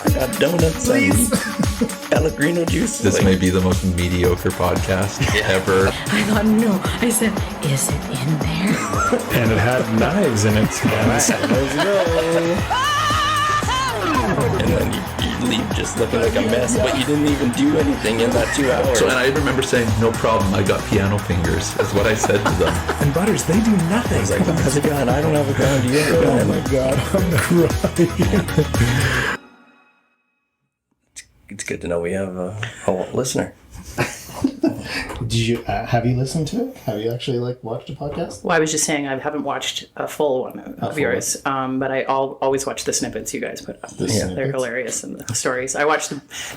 I got donuts and Pellegrino juice. This may be the most mediocre podcast ever. I thought, no. I said, is it in there? And it had knives in its hands. Let's go. And then you leave just looking like a mess, but you didn't even do anything in that 2 hours. So, and I remember saying, no problem, I got piano fingers, is what I said to them. And Butters, they do nothing. I was like, how's it going? I don't have a gun. Do you have a gun? Oh my God, I'm crying. It's good to know we have a listener. Did you have you listened to it? Have you actually watched a podcast? Well, I was just saying I haven't watched a full one of yours, but I always watch the snippets you guys put up. They're hilarious, and the stories. I watched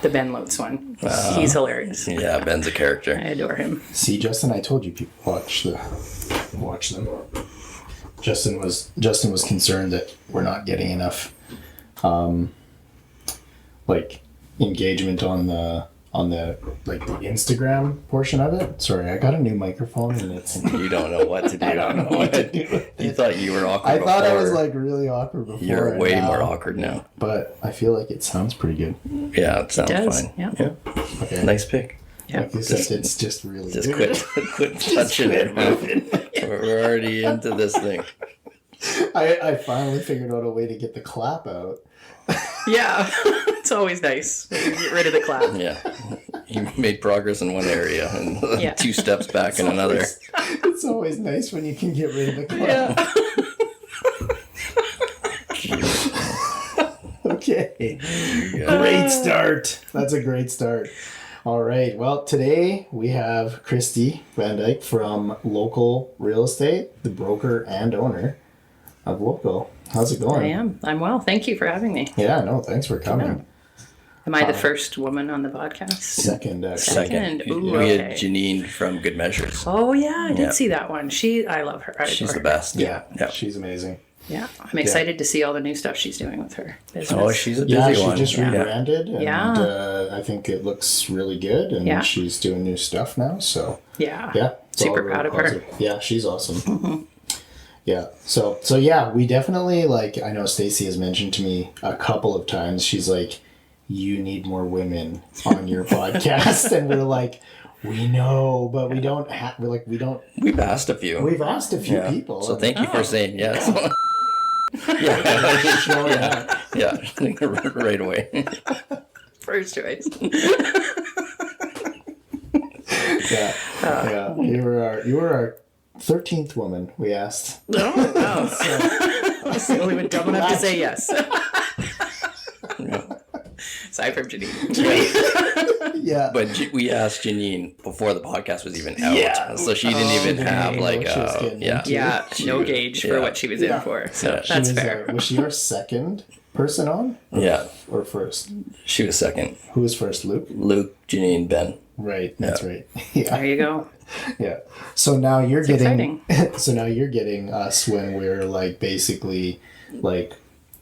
the Ben Lotz one. He's hilarious. Yeah, Ben's a character. I adore him. See, Justin, I told you people watch them. Justin was concerned that we're not getting enough engagement on the the Instagram portion of it. Sorry, I got a new microphone and it's You don't know what to do. I don't know what to do. You thought you were awkward I before. thought I was really awkward before. You're way more awkward now. But I feel like it sounds pretty good. Yeah, it sounds does, fine. yeah. Okay. Nice pick. Yeah. Like you said, it's just really Just good. quit touching it. We're already into this thing. I finally figured out a way to get the clap out. Yeah, it's always nice when you get rid of the clap. Yeah. You made progress in one area and Yeah. 2 steps back in another. It's always nice when you can get rid of the clap. Yeah. Okay. Yeah. Great start. That's a great start. All right. Well, today we have Christy Van Dyke from Local Real Estate, the broker and owner of Local. How's it going? I am. I'm well. Thank you for having me. Yeah, no, thanks for coming. Yeah. Am I the first woman on the podcast? Second, actually. Second. Ooh, We had okay. Janine from Good Measures. Oh yeah, I did Yeah. see that one. I love her. I She's adore the her. best. Yeah, Yeah. she's amazing. Yeah, I'm excited to see all the new stuff she's doing with her business. Oh, she's a busy Yeah, she one. just Yeah. rebranded, and Yeah. I think it looks really good, and Yeah. she's doing new stuff now, so Yeah. yeah. it's Super all really proud of her. positive. Yeah, she's awesome. Yeah, so yeah, we definitely, I know Stacy has mentioned to me a couple of times, she's like, you need more women on your podcast, and we're like, we know, but we don't have, we don't, We've asked a few. we've asked a few Yeah. people. So thank you for saying yes. Yeah. Right away. First choice. Yeah, you were our 13th woman we asked. No, no. It's the only one dumb enough to say yes. Aside from Janine. Yeah. But we asked Janine before the podcast was even out. Yeah. So she didn't even have didn't know what she was getting into. Yeah, no was- gauge for yeah. what she was in for. So Yeah. She that's was, fair. Was she our second person on? Yeah. Or first? She was second. Who was first? Luke? Luke, Janine, Ben. Right, that's right. There Yeah. you go. Yeah. So now you're getting exciting. so now you're getting us when we're basically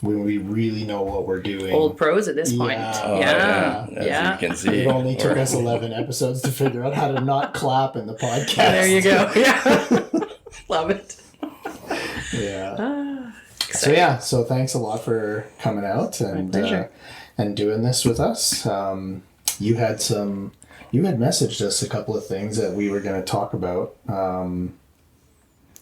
when we really know what we're doing. Old pros at this point. Yeah. Yeah. As Yeah. you can see. It only took us 11 episodes to figure out how to not clap in the podcast. There you go. Yeah. Love it. Yeah. So thanks a lot for coming out and pleasure. and doing this with us. You had messaged us a couple of things that we were going to talk about.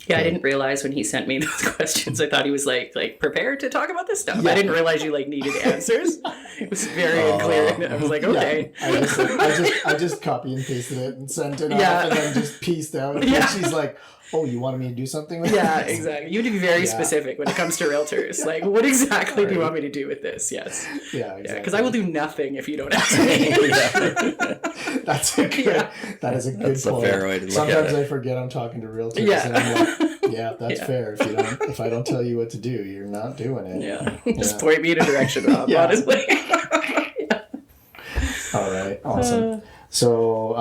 Yeah, I didn't realize when he sent me those questions. I thought he was like prepared to talk about this stuff. I didn't realize you needed answers. It was very unclear. And I was like, okay. Yeah, I just copy and pasted it and sent it Yeah. off and then just pieced out. Yeah. And she's like, "Oh, you wanted me to do something with Yeah, this?" exactly. You need to be very specific when it comes to realtors. Like, what exactly do you want me to do with this? Yes. Yeah, exactly. Because I will do nothing if you don't ask me. That's a good. That is a good That's a point. fair way to look Sometimes at it. I forget I'm talking to realtors. Yeah. And I'm like, yeah, that's Yeah. fair. If I don't tell you what to do, you're not doing it. Yeah. Just Yeah. point me in a direction, Rob, Yeah. honestly. All right. Awesome. So,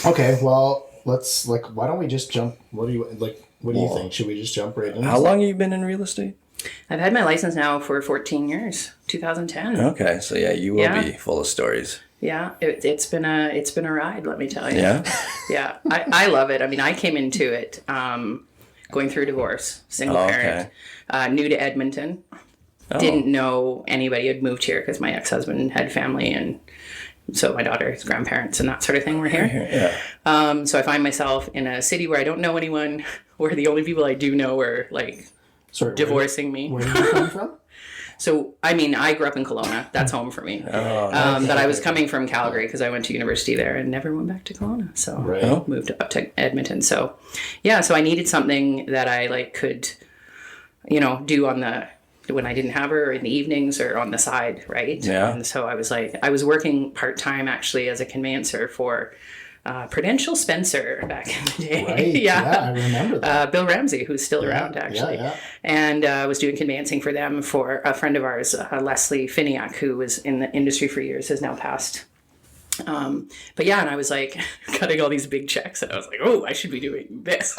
okay. Well, let's why don't we just jump? What do you think? Should we just jump right in? How long have you been in real estate? I've had my license now for 14 years, 2010. Okay, so yeah, you will Yeah. be full of stories. Yeah, it's been a ride, let me tell you. Yeah? Yeah, I love it. I mean, I came into it going through divorce, single parent, new to Edmonton. Didn't know anybody. Had moved here because my ex-husband had family, and so my daughter's grandparents and that sort of thing were here. Yeah. So I find myself in a city where I don't know anyone, where the only people I do know are like divorcing me. Where did you come from? So, I mean, I grew up in Kelowna. That's home for me. But I was coming from Calgary because I went to university there and never went back to Kelowna. So moved up to Edmonton. So, yeah, so I needed something that I like could, do on when I didn't have her in the evenings or on the side, right? Yeah. And so I was working part-time actually as a conveyancer for Prudential Spencer back in the day. Right. Yeah, I remember that. Bill Ramsey, who's still around actually. Yeah. And I was doing conveyancing for them for a friend of ours, Leslie Finiak, who was in the industry for years, has now passed. But yeah, and I was like cutting all these big checks, and I was like, oh, I should be doing this.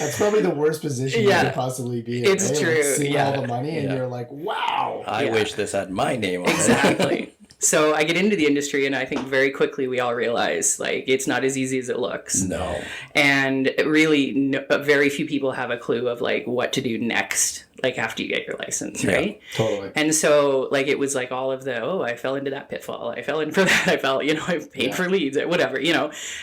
That's probably the worst position you could possibly be in. It's true. Like, seeing all the money, and you're like, wow. I wish this had my name on it. Exactly. So I get into the industry, and I think very quickly we all realize, like, it's not as easy as it looks. No. And really, very few people have a clue of, like, what to do next, like, after you get your license, right? Yeah, totally. And so, like, it was, like, all of the, I fell into that pitfall. I fell in for that. I paid for leads, whatever,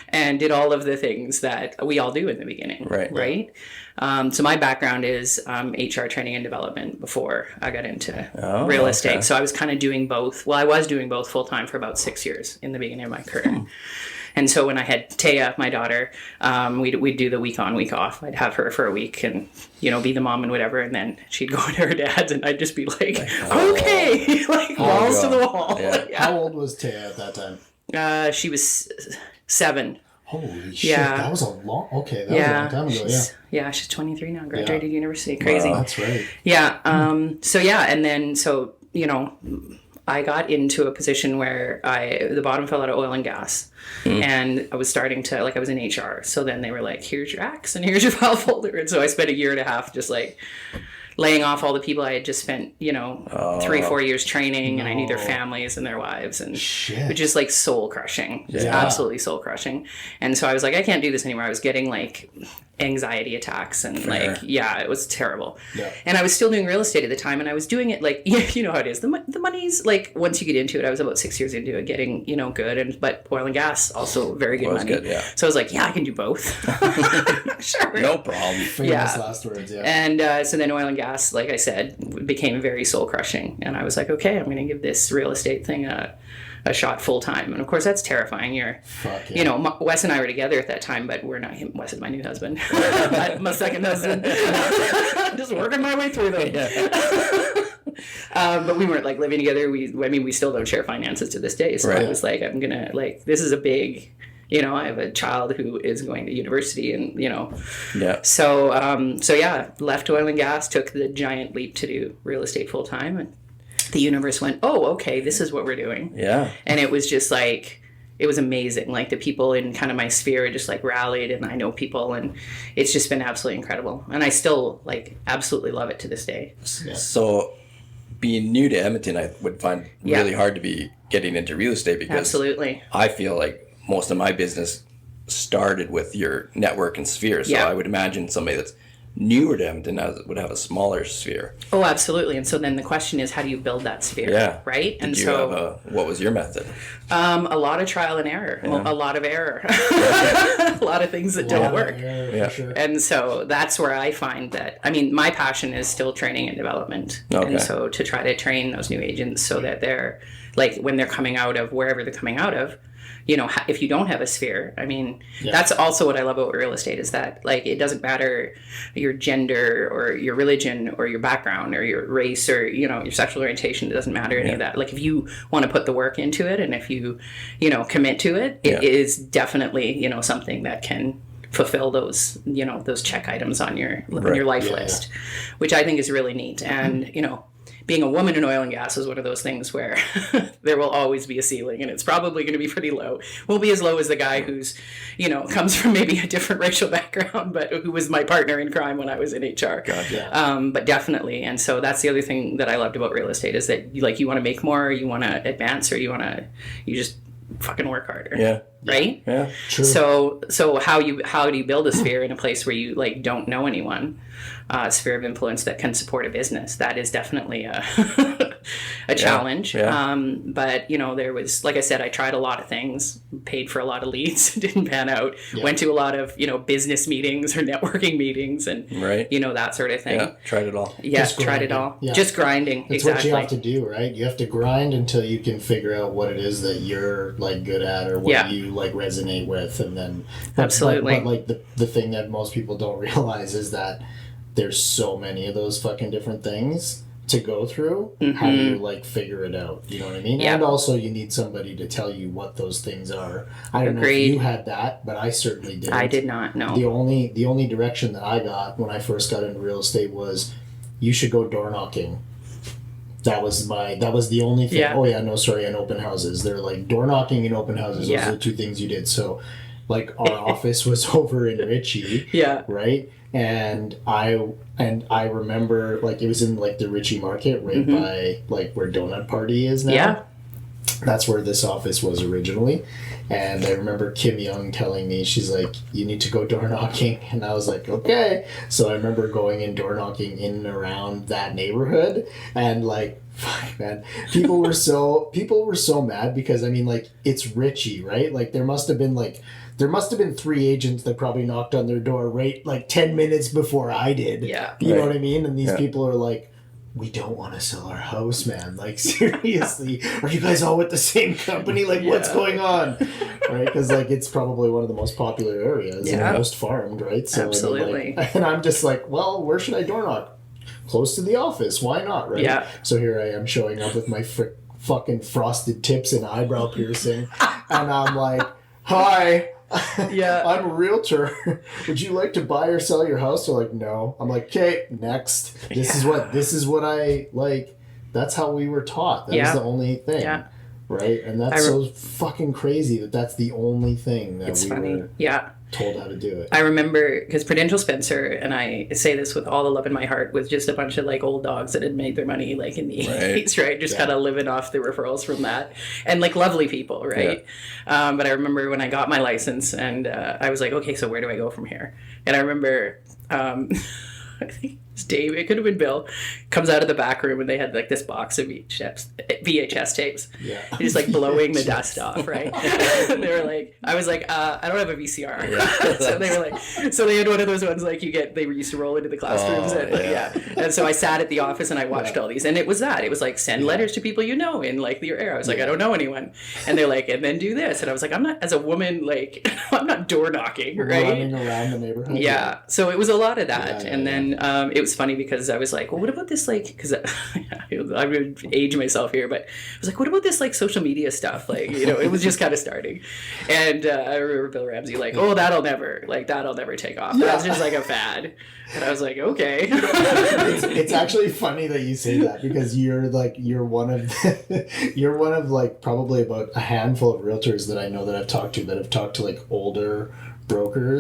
and did all of the things that we all do in the beginning, right? So my background is HR training and development before I got into real estate. So I was kind of doing both. Well, I was doing both full time for about 6 years in the beginning of my career. And so when I had Taya, my daughter, we'd do the week on, week off. I'd have her for a week and, be the mom and whatever. And then she'd go to her dad's and I'd just be like, okay, like walls to the wall. Yeah. How old was Taya at that time? She was 7. Holy shit, that was a long was a long time ago, Yeah, she's 23 now, graduated university. Crazy. Wow, that's right. Yeah, and then, I got into a position where the bottom fell out of oil and gas, and I was starting to, I was in HR, so then they were like, here's your axe and here's your file folder, and so I spent a year and a half just, laying off all the people I had just spent, 3-4 years training, and I knew their families and their wives, and it was just soul crushing, just absolutely soul crushing. And so I was like, I can't do this anymore. I was getting anxiety attacks and it was terrible. Yeah. And I was still doing real estate at the time, and I was doing it you know how it is. The money's once you get into it, I was about 6 years into it, getting but oil and gas also very good money. Good, so I was like, I can do both. Sure, no problem. Famous last words. Yeah. And so then oil and gas, like I said, became very soul crushing, and I was like, okay, I'm going to give this real estate thing a shot full time. And of course that's terrifying. Wes and I were together at that time, but we're not him. Wes is my new husband. My second husband. Just working my way through them. But we weren't living together. We still don't share finances to this day. So I was like, I'm gonna this is a big, I have a child who is going to university, and So left oil and gas, took the giant leap to do real estate full time, and the universe went, oh, okay, this is what we're doing. Yeah. And it was just it was amazing. The people in kind of my sphere just rallied, and I know people, and it's just been absolutely incredible. And I still absolutely love it to this day. Yeah. So being new to Edmonton, I would find really hard to be getting into real estate, because absolutely. I feel like most of my business started with your network and sphere. So I would imagine somebody that's newer to Edmonton would have a smaller sphere. Oh, absolutely. And so then the question is, how do you build that sphere? Right? Did you have what was your method? A lot of trial and error. Yeah. Well, a lot of error. A lot of things that don't work. Error, sure. And so that's where I find that, my passion is still training and development. Okay. And so to try to train those new agents so that they're, when they're coming out of wherever they're coming out of, if you don't have a sphere, that's also what I love about real estate, is that it doesn't matter your gender or your religion or your background or your race or, your sexual orientation. It doesn't matter any of that. If you want to put the work into it, and if you, commit to it, it is definitely, something that can fulfill those, those check items on your life list, which I think is really neat. And, being a woman in oil and gas is one of those things where there will always be a ceiling, and it's probably going to be pretty low. Won't be as low as the guy who's, comes from maybe a different racial background, but who was my partner in crime when I was in HR. Gotcha. But definitely. And so that's the other thing that I loved about real estate, is that you want to make more, or you want to advance, or you just fucking work harder. Yeah. Right? Yeah. True. So how do you build a sphere in a place where you like don't know anyone? A sphere of influence that can support a business. That is definitely a a challenge. Yeah. But you know, there was, like I said, I tried a lot of things, paid for a lot of leads, didn't pan out. Yeah. Went to a lot of, you know, business meetings or networking meetings and Right. you know, that sort of thing. Yeah. Tried it all. Yeah, Just tried it grinding. all. Yeah. Just grinding. That's exactly. what you have to do, right? You have to grind until you can figure out what it is that you're like good at or what you like resonate with, and then Absolutely. But like the thing that most people don't realize is that there's so many of those fucking different things to go through. How do you like figure it out? You know what I mean? Yeah. And also you need somebody to tell you what those things are. I don't know Agreed. if you had that, but I certainly didn't. I did not know. The only direction that I got when I first got into real estate was you should go door knocking. That was the only thing. Yeah. Oh yeah, no, sorry, and open houses. They're like door knocking and open houses. Yeah. Those are the two things you did. So like our office was over in Ritchie. Yeah. Right? And I remember like it was in like the Ritchie Market right by like where Donut Party is now. Yeah. That's where this office was originally. And I remember Kim Young telling me, she's like, you need to go door knocking. And I was like, okay. So I remember going and door knocking in and around that neighborhood. And like, fuck, man, people were so mad because, I mean, like, it's Ritchie, right? Like, there must have been 3 agents that probably knocked on their door right like 10 minutes before I did. Yeah. You know Right. what I mean? And these Yeah. people are like, we don't want to sell our house, man. Like, seriously, are you guys all with the same company? Like, what's going on? Right? Because, like, it's probably one of the most popular areas and most farmed, right? So, Absolutely. And I'm just like, well, where should I door knock? Close to the office. Why not, right? Yeah. So here I am showing up with my fucking frosted tips and eyebrow piercing. And I'm like, hi. Yeah. I'm a realtor. Would you like to buy or sell your house? They're like, no. I'm like, okay, next. This is what I like. That's how we were taught. That was the only thing. Yeah. Right? And that's so fucking crazy that's the only thing that were told how to do it. I remember, because Prudential Spencer, and I say this with all the love in my heart, was just a bunch of like old dogs that had made their money like in the 80s, right? Just kind of living off the referrals from that. And like lovely people, right? Yeah. But I remember when I got my license and I was like, okay, so where do I go from here? And I remember, I think it was Dave, it could have been Bill, comes out of the back room and they had like this box of VHS tapes. Yeah. Just like blowing the dust off, right? They were like, I was like, I don't have a VCR. Yeah. So they were like, so they had one of those ones like they used to roll into the classrooms. And so I sat at the office and I watched all these. And it was like, send letters to people you know in like your area. I was like, I don't know anyone. And they're like, and then do this. And I was like, I'm not, as a woman, like, I'm not door knocking, right? Running around the neighborhood. Yeah. So it was a lot of that. And then it was funny because I was like, well, what about this, like, because I would age myself here, but I was like, what about this, like, social media stuff? Like, you know, it was just kind of starting. And I remember Bill Ramsey, like, oh, that'll never take off. That's just like a fad. And I was like, okay. It's actually funny that you say that because you're one of like probably about a handful of realtors that I know that have talked to like older broker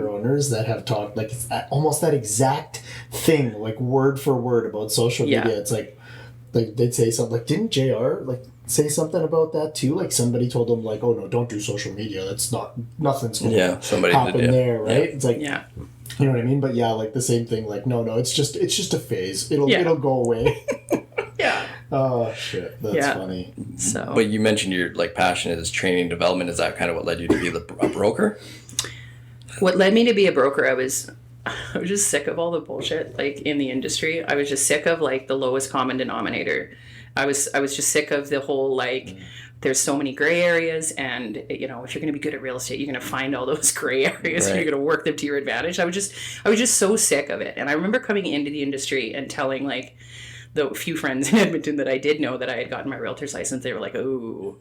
owners that have talked like it's almost that exact thing, like word for word about social media. It's like they'd say something like, didn't JR like say something about that too? Like somebody told them like, oh no, don't do social media. That's nothing's going to happen there, right? Yeah. It's like, you know what I mean? But yeah, like the same thing. Like no, it's just a phase. It'll go away. Yeah. Oh shit, that's funny. So, but you mentioned your like passion is training and development. Is that kind of what led you to be a broker? What led me to be a broker, I was just sick of all the bullshit like in the industry. I was just sick of like the lowest common denominator. I was just sick of the whole like there's so many gray areas, and you know, if you're going to be good at real estate, you're going to find all those gray areas and you're going to work them to your advantage. I was just so sick of it. And I remember coming into the industry and telling like the few friends in Edmonton that I did know that I had gotten my realtor's license, they were like, ooh,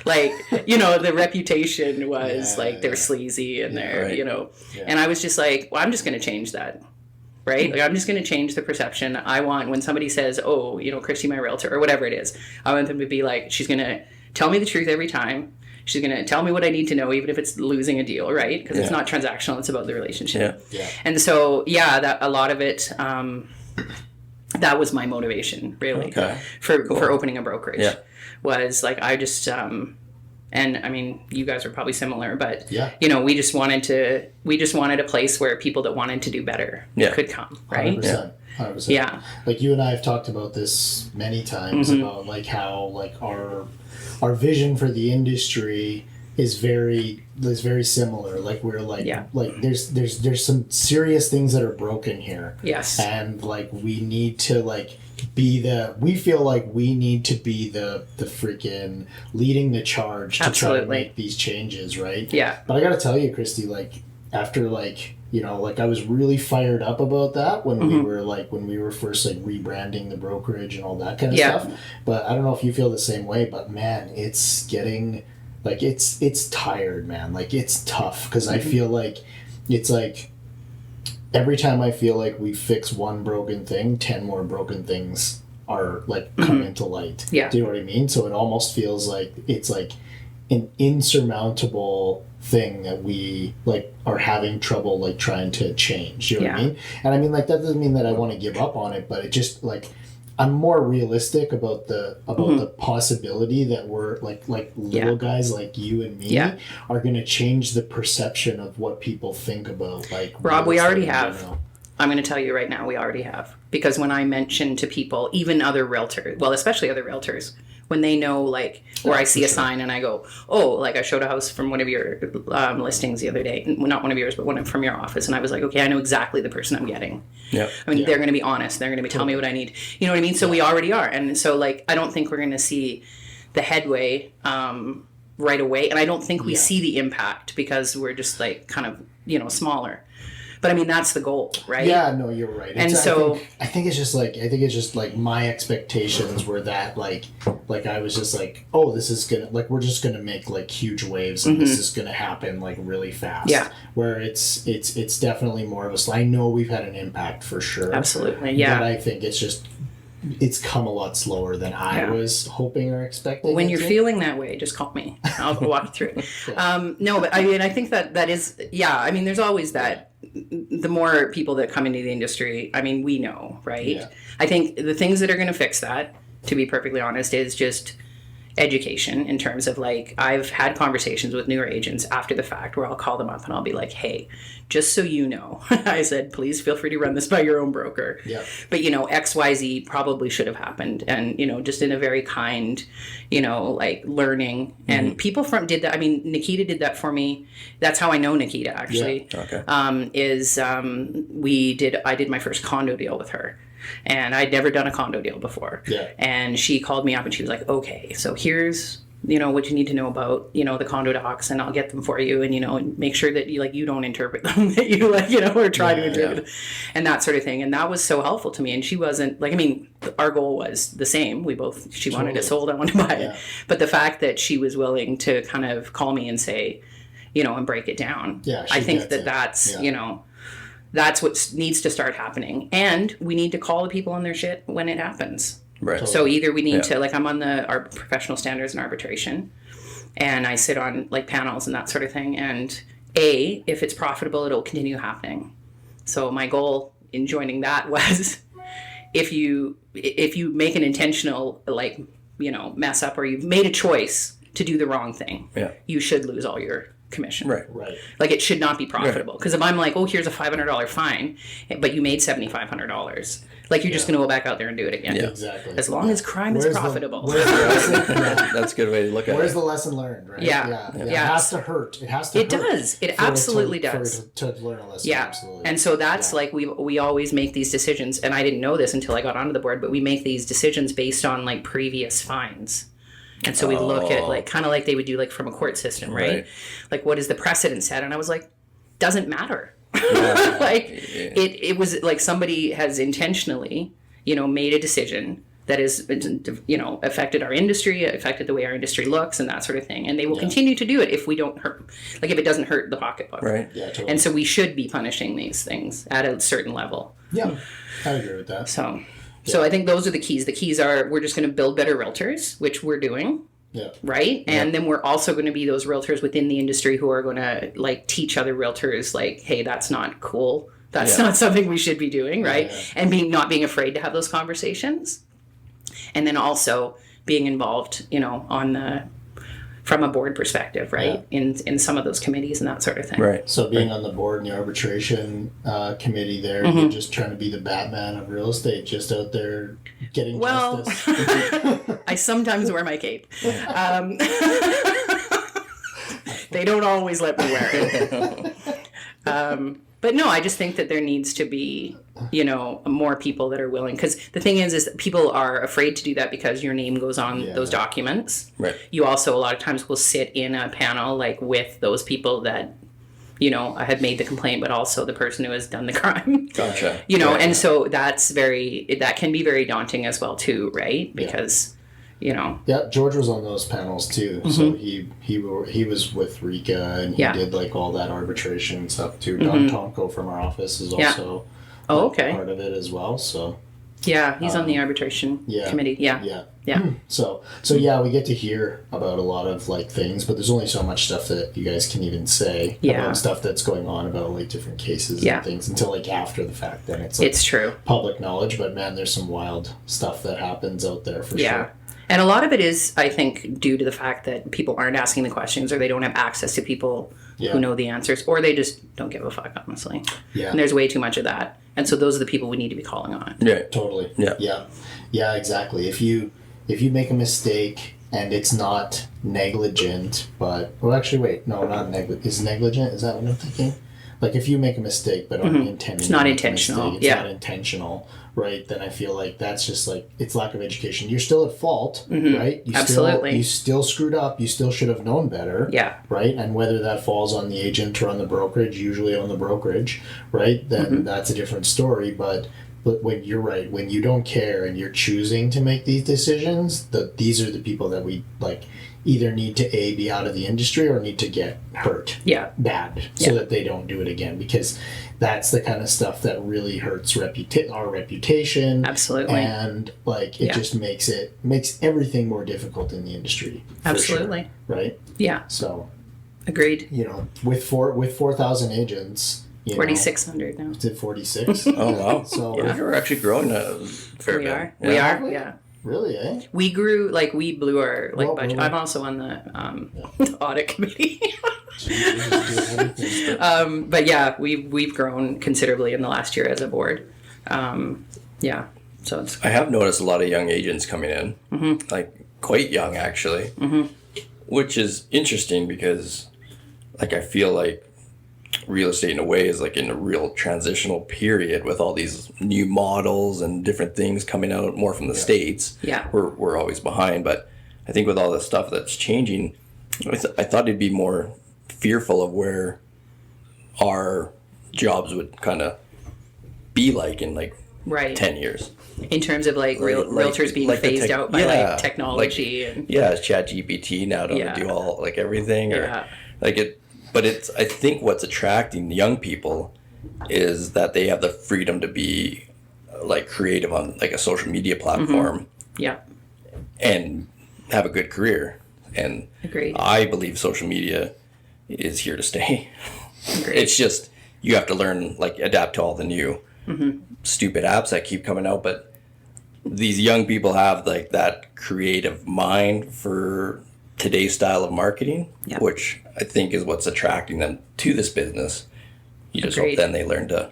like, you know, the reputation was they're sleazy and they're, you know, and I was just like, well, I'm just going to change that. Right? Like, I'm just going to change the perception. I want, when somebody says, oh, you know, Christy, my realtor, or whatever it is, I want them to be like, she's going to tell me the truth every time. She's going to tell me what I need to know, even if it's losing a deal, right? Because it's not transactional. It's about the relationship. Yeah. And so, that a lot of it, that was my motivation, really, for opening a brokerage. Was like, I just, And I mean, you guys are probably similar, but Yeah. you know, we just wanted a place where people that wanted to do better could come, right? 100%. 100%. Yeah. Like you and I have talked about this many times about like how like our vision for the industry is very similar. Like we're like like there's some serious things that are broken here. Yes. And like we need to like we feel like we need to be the freaking leading the charge to try to make these changes, right? Yeah. But I gotta tell you, Christy, like after like, you know, like I was really fired up about that when we were first like rebranding the brokerage and all that kind of stuff. But I don't know if you feel the same way, but man, it's getting like it's tired, man. Like it's tough because I feel like it's like every time I feel like we fix one broken thing, 10 more broken things are like come into light. Yeah. Do you know what I mean? So it almost feels like it's like an insurmountable thing that we like are having trouble like trying to change. You know what I mean? And I mean like that doesn't mean that I want to give up on it, but it just like I'm more realistic about the possibility that we're like little guys like you and me are going to change the perception of what people think about like Rob. We already have. I'm going to tell you right now, we already have, because when I mention to people, even other realtors, well, especially other realtors, when they know like, or I see a sign and I go, oh, like I showed a house from one of your listings the other day, well, not one of yours, but one from your office, and I was like, okay, I know exactly the person I'm getting. Yeah. I mean, they're going to be honest. They're going to be telling me what I need. You know what I mean? So we already are, and so like I don't think we're going to see the headway right away, and I don't think we see the impact because we're just like kind of, you know, smaller. But I mean, that's the goal, right? Yeah, no, you're right. And so I think it's just like my expectations were that like I was just like, oh, this is gonna like we're just gonna make like huge waves and this is gonna happen like really fast. Yeah. Where it's definitely more of a. I know we've had an impact for sure. Absolutely. Yeah. But I think it's come a lot slower than I was hoping or expecting. Well, when you're feeling that way, just call me. I'll walk you through it. No, but I mean, I think that is, I mean, there's always that. The more people that come into the industry, I mean, we know, right? Yeah. I think the things that are going to fix that, to be perfectly honest, is just education in terms of like, I've had conversations with newer agents after the fact where I'll call them up and I'll be like, hey, just so you know, I said, please feel free to run this by your own broker. Yeah. But, you know, XYZ probably should have happened. And, you know, just in a very kind, you know, like learning. And people did that. I mean, Nikita did that for me. That's how I know Nikita, actually. Yeah. Okay. I did my first condo deal with her. And I'd never done a condo deal before. Yeah. And she called me up and she was like, okay, so here's, you know, what you need to know about, you know, the condo docs, and I'll get them for you, and, you know, and make sure that you don't interpret them, that you like, you know, or try to interpret them, and that sort of thing. And that was so helpful to me. And she wasn't like, I mean, our goal was the same. She wanted it sold, I wanted to buy it. But the fact that she was willing to kind of call me and say, you know, and break it down. Yeah. I think that's, you know, that's what needs to start happening. And we need to call the people on their shit when it happens. Right. So either we need to, like, I'm on our professional standards and arbitration, and I sit on like panels and that sort of thing. And if it's profitable, it'll continue happening. So my goal in joining that was if you make an intentional, like, you know, mess up, or you've made a choice to do the wrong thing, you should lose all your commission. Right. Like, it should not be profitable. Because if I'm like, oh, here's a $500 fine, but you made $7,500, like, you're just going to go back out there and do it again. Yeah, exactly. As long as crime is profitable. That's a good way to look at it. Where's the lesson learned, right? Yeah. It has to hurt. It has to hurt. It does. It absolutely does. To learn a lesson. Yeah. Absolutely. And so that's like, we always make these decisions, and I didn't know this until I got onto the board, but we make these decisions based on like previous fines. And so we look at like, kind of like they would do like from a court system, right? Like, what is the precedent set? And I was like, doesn't matter. Like, it was like somebody has intentionally, you know, made a decision that is, you know, affected our industry, affected the way our industry looks, and that sort of thing. And they will continue to do it if we don't hurt, like, if it doesn't hurt the pocketbook. Right. Yeah, totally. And so we should be punishing these things at a certain level. Yeah, I agree with that. So I think those are the keys. The keys are, we're just going to build better realtors, which we're doing. Yeah. Right? And then we're also going to be those realtors within the industry who are going to like teach other realtors, like, hey, that's not cool. That's not something we should be doing, right? And not being afraid to have those conversations. And then also being involved, you know, on the from a board perspective, right? In some of those committees and that sort of thing. Right. So being on the board in the arbitration committee there, you're just trying to be the Batman of real estate, just out there getting justice. I sometimes wear my cape. They don't always let me wear it. But no, I just think that there needs to be, more people that are willing. Because the thing is that people are afraid to do that because your name goes on those documents. Right. You also, a lot of times, will sit in a panel, like, with those people that, have made the complaint, but also the person who has done the crime. Gotcha. And so that can be very daunting as well, too, right? Because... Yeah, George was on those panels too. So he was with Rika and he did like all that arbitration and stuff too. Don Tomko from our office is also part of it as well. So yeah, he's on the arbitration committee. Yeah. So yeah, we get to hear about a lot of like things, but there's only so much stuff that you guys can even say about stuff that's going on about like different cases and things until like after the fact. Then it's like it's true public knowledge. But man, there's some wild stuff that happens out there for sure. And a lot of it is, I think, due to the fact that people aren't asking the questions or they don't have access to people who know the answers, or they just don't give a fuck, honestly. Yeah. And there's way too much of that. And so those are the people we need to be calling on. Yeah. Totally. Yeah. Yeah, exactly. If you make a mistake and it's not negligent, but... Well, actually, wait. No, not negligent. Is negligent? Is that what I'm thinking? Like, if you make a mistake but aren't intending it's not intentional. It's not intentional, right? Then I feel like that's just like, it's lack of education. You're still at fault, right? Absolutely. You still screwed up. You still should have known better. Yeah. Right? And whether that falls on the agent or on the brokerage, usually on the brokerage, right? Then that's a different story. But when you're right, when you don't care and you're choosing to make these decisions, these are the people that we like either need to be out of the industry or need to get hurt bad so that they don't do it again, because that's the kind of stuff that really hurts our reputation. Absolutely. And like it just makes everything more difficult in the industry. Absolutely. Sure, right? Yeah. So agreed. With 4,000 agents, 4,600 now. To 46. Oh wow! So we're actually growing a fair bit. We are. Yeah. Really, eh? We grew, we blew our budget. I'm also on the audit committee. But yeah, we've grown considerably in the last year as a board. So it's. I have noticed a lot of young agents coming in, like quite young actually, which is interesting because, like, I feel like real estate in a way is like in a real transitional period with all these new models and different things coming out more from the States. Yeah. We're always behind, but I think with all the stuff that's changing, I thought it'd be more fearful of where our jobs would kind of be like in 10 years. In terms of realtors being phased out by technology and it's ChatGPT now to do all everything But I think what's attracting young people is that they have the freedom to be creative on a social media platform. And have a good career. And agreed. I believe social media is here to stay. Agreed. It's just you have to learn adapt to all the new stupid apps that keep coming out, but these young people have that creative mind for today's style of marketing, which I think is what's attracting them to this business. You just hope then they learn to.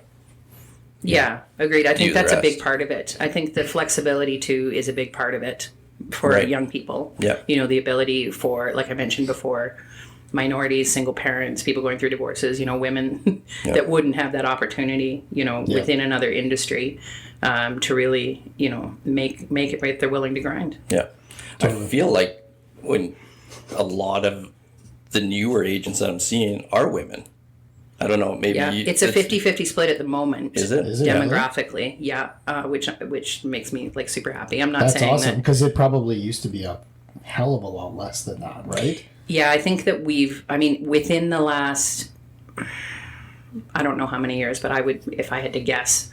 Agreed. I think that's a big part of it. I think the flexibility too is a big part of it for young people. Yeah. The ability for, like I mentioned before, minorities, single parents, people going through divorces, women that wouldn't have that opportunity, within another industry, to really, make it right. They're willing to grind. Yeah. Totally. I feel like when a lot of the newer agents that I'm seeing are women. I don't know, maybe... Yeah, it's a 50-50 split at the moment. Is it? Demographically, which makes me super happy. I'm not That's saying awesome, that... because it probably used to be a hell of a lot less than that, right? Yeah, I think that within the last... I don't know how many years, but I would, if I had to guess,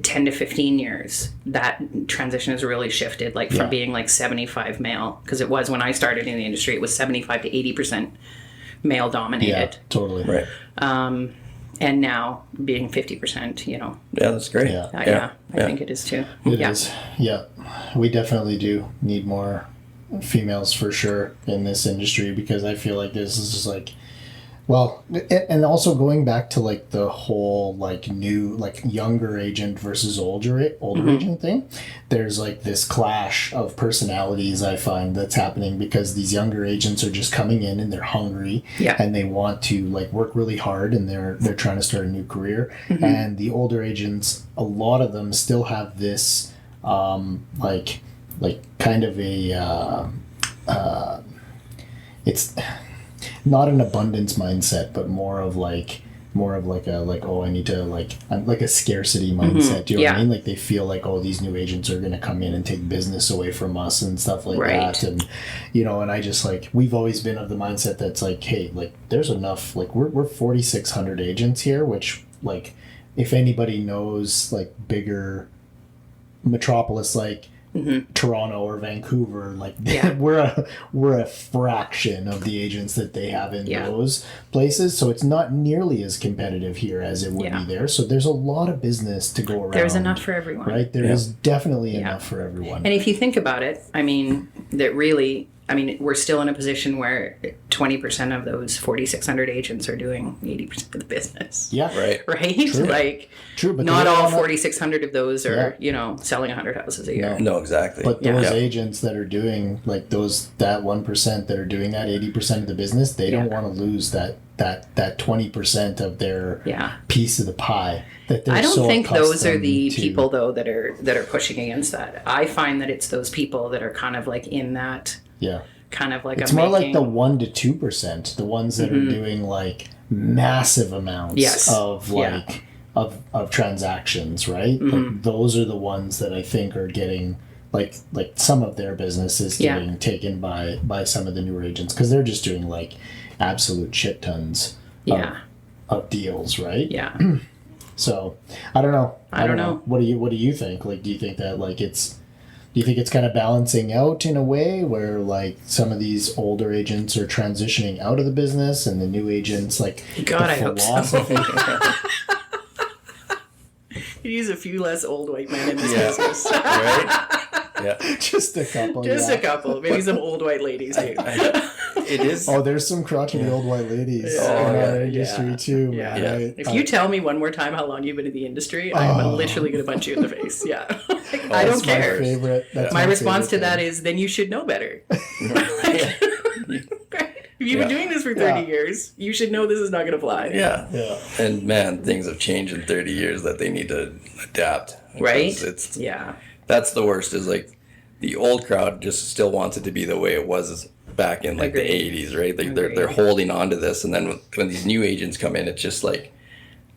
10 to 15 years, that transition has really shifted, from being 75 male, because it was when I started in the industry, it was 75 to 80% male dominated. Yeah, totally. Right. And now being 50%, Yeah, that's great. I think it is too. It is. Yeah. We definitely do need more females for sure in this industry, because I feel like this is just like, well, and also going back to like the whole like new, like younger agent versus older agent thing, there's like this clash of personalities I find that's happening, because these younger agents are just coming in and they're hungry, and they want to like work really hard, and they're trying to start a new career. And the older agents, a lot of them still have this like kind of a it's not an abundance mindset, but more of like a oh, I need to I'm like a scarcity mindset. Do you know what I mean? Like they feel like, oh, these new agents are going to come in and take business away from us and stuff like that. And and I just like, we've always been of the mindset that's like, hey, like there's enough, like we're 4,600 agents here, which like if anybody knows like bigger metropolis like Toronto or Vancouver, like we're a fraction of the agents that they have in those places, so it's not nearly as competitive here as it would be there. So there's a lot of business to go around. There's enough for everyone, right? There is definitely enough for everyone. And if you think about it, I mean, we're still in a position where 20% of those 4,600 agents are doing 80% of the business. Yeah. Right? True. Like, but not all 4,600 of those are, selling 100 houses a year. No, exactly. But those agents that are doing, like that 1% that are doing that 80% of the business, they don't want to lose that 20% of their piece of the pie. I don't think those are the people, though, that are pushing against that. I find that it's those people that are kind of like in that... Yeah. Kind of like it's more like the 1% to 2%, the ones that are doing like massive amounts of like of transactions, right? Like those are the ones that I think are getting like some of their business is getting taken by some of the newer agents, because they're just doing like absolute shit tons of deals, right? Yeah. So I don't know. I don't know. What do you think? Like, do you think that like do you think it's kind of balancing out in a way where like some of these older agents are transitioning out of the business and the new agents like I hope so. You use a few less old white men in this business. Right? Yeah. Just a couple. A couple. Maybe some old white ladies too. It is. Oh, there's some crotchety old white ladies in our industry too. Yeah. Right? If you tell me one more time how long you've been in the industry, I'm literally going to punch you in the face. Yeah. I don't care. My favorite. My response to that is, then you should know better. If you've been doing this for 30 years, you should know this is not going to fly. Yeah. And man, things have changed in 30 years that they need to adapt. Right? That's the worst, is like the old crowd just still wants it to be the way it was back in like the 80s, right? Like they're holding on to this, and then when these new agents come in, it's just like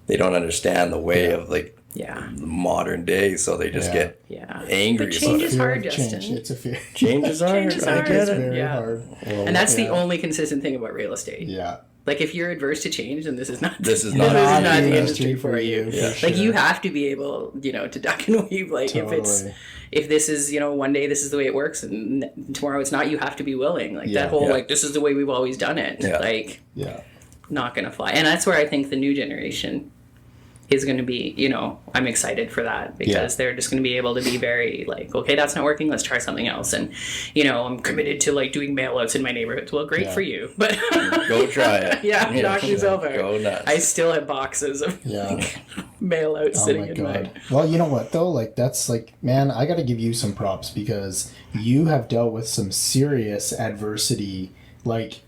they don't understand the way of like the modern day, so they just get angry. But change is hard, Justin. It's a fear. Change is hard. I get it. Very hard. Well, and that's the only consistent thing about real estate. Yeah. Like, if you're adverse to change, then this is not the industry for you. Yeah. Like, you have to be able, to duck and weave. Like, if this is, one day this is the way it works and tomorrow it's not, you have to be willing. Like, that whole, like, this is the way we've always done it. Yeah. Like, not going to fly. And that's where I think the new generation is going to be, I'm excited for that, because they're just going to be able to be very like, okay, that's not working, let's try something else. And, I'm committed to like doing mail outs in my neighborhoods. Well, great for you, but go try it. Knock yourself out. Go nuts. I still have boxes of mail outs sitting in my... Well, you know what though? Like, that's like, man, I got to give you some props, because you have dealt with some serious adversity, like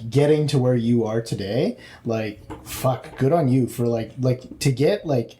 getting to where you are today. Like, fuck, good on you for like to get like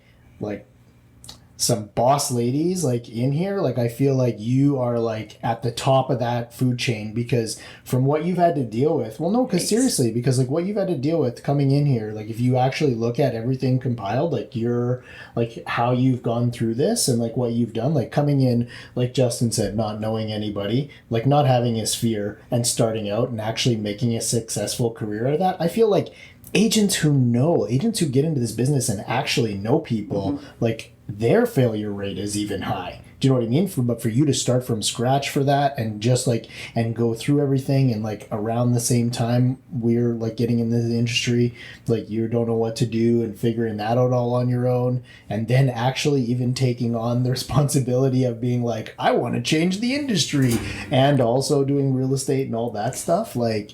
some boss ladies like in here. Like, I feel like you are like at the top of that food chain, because from what you've had to deal with, seriously, because like what you've had to deal with coming in here, like if you actually look at everything compiled, like you're like how you've gone through this and like what you've done, like coming in, like Justin said, not knowing anybody, like not having a sphere and starting out and actually making a successful career out of that. I feel like agents who get into this business and actually know people, like their failure rate is even high. Do you know what I mean? But for you to start from scratch for that and just like, and go through everything, and like around the same time we're like getting into the industry, like you don't know what to do and figuring that out all on your own, and then actually even taking on the responsibility of being like, I want to change the industry, and also doing real estate and all that stuff. Like,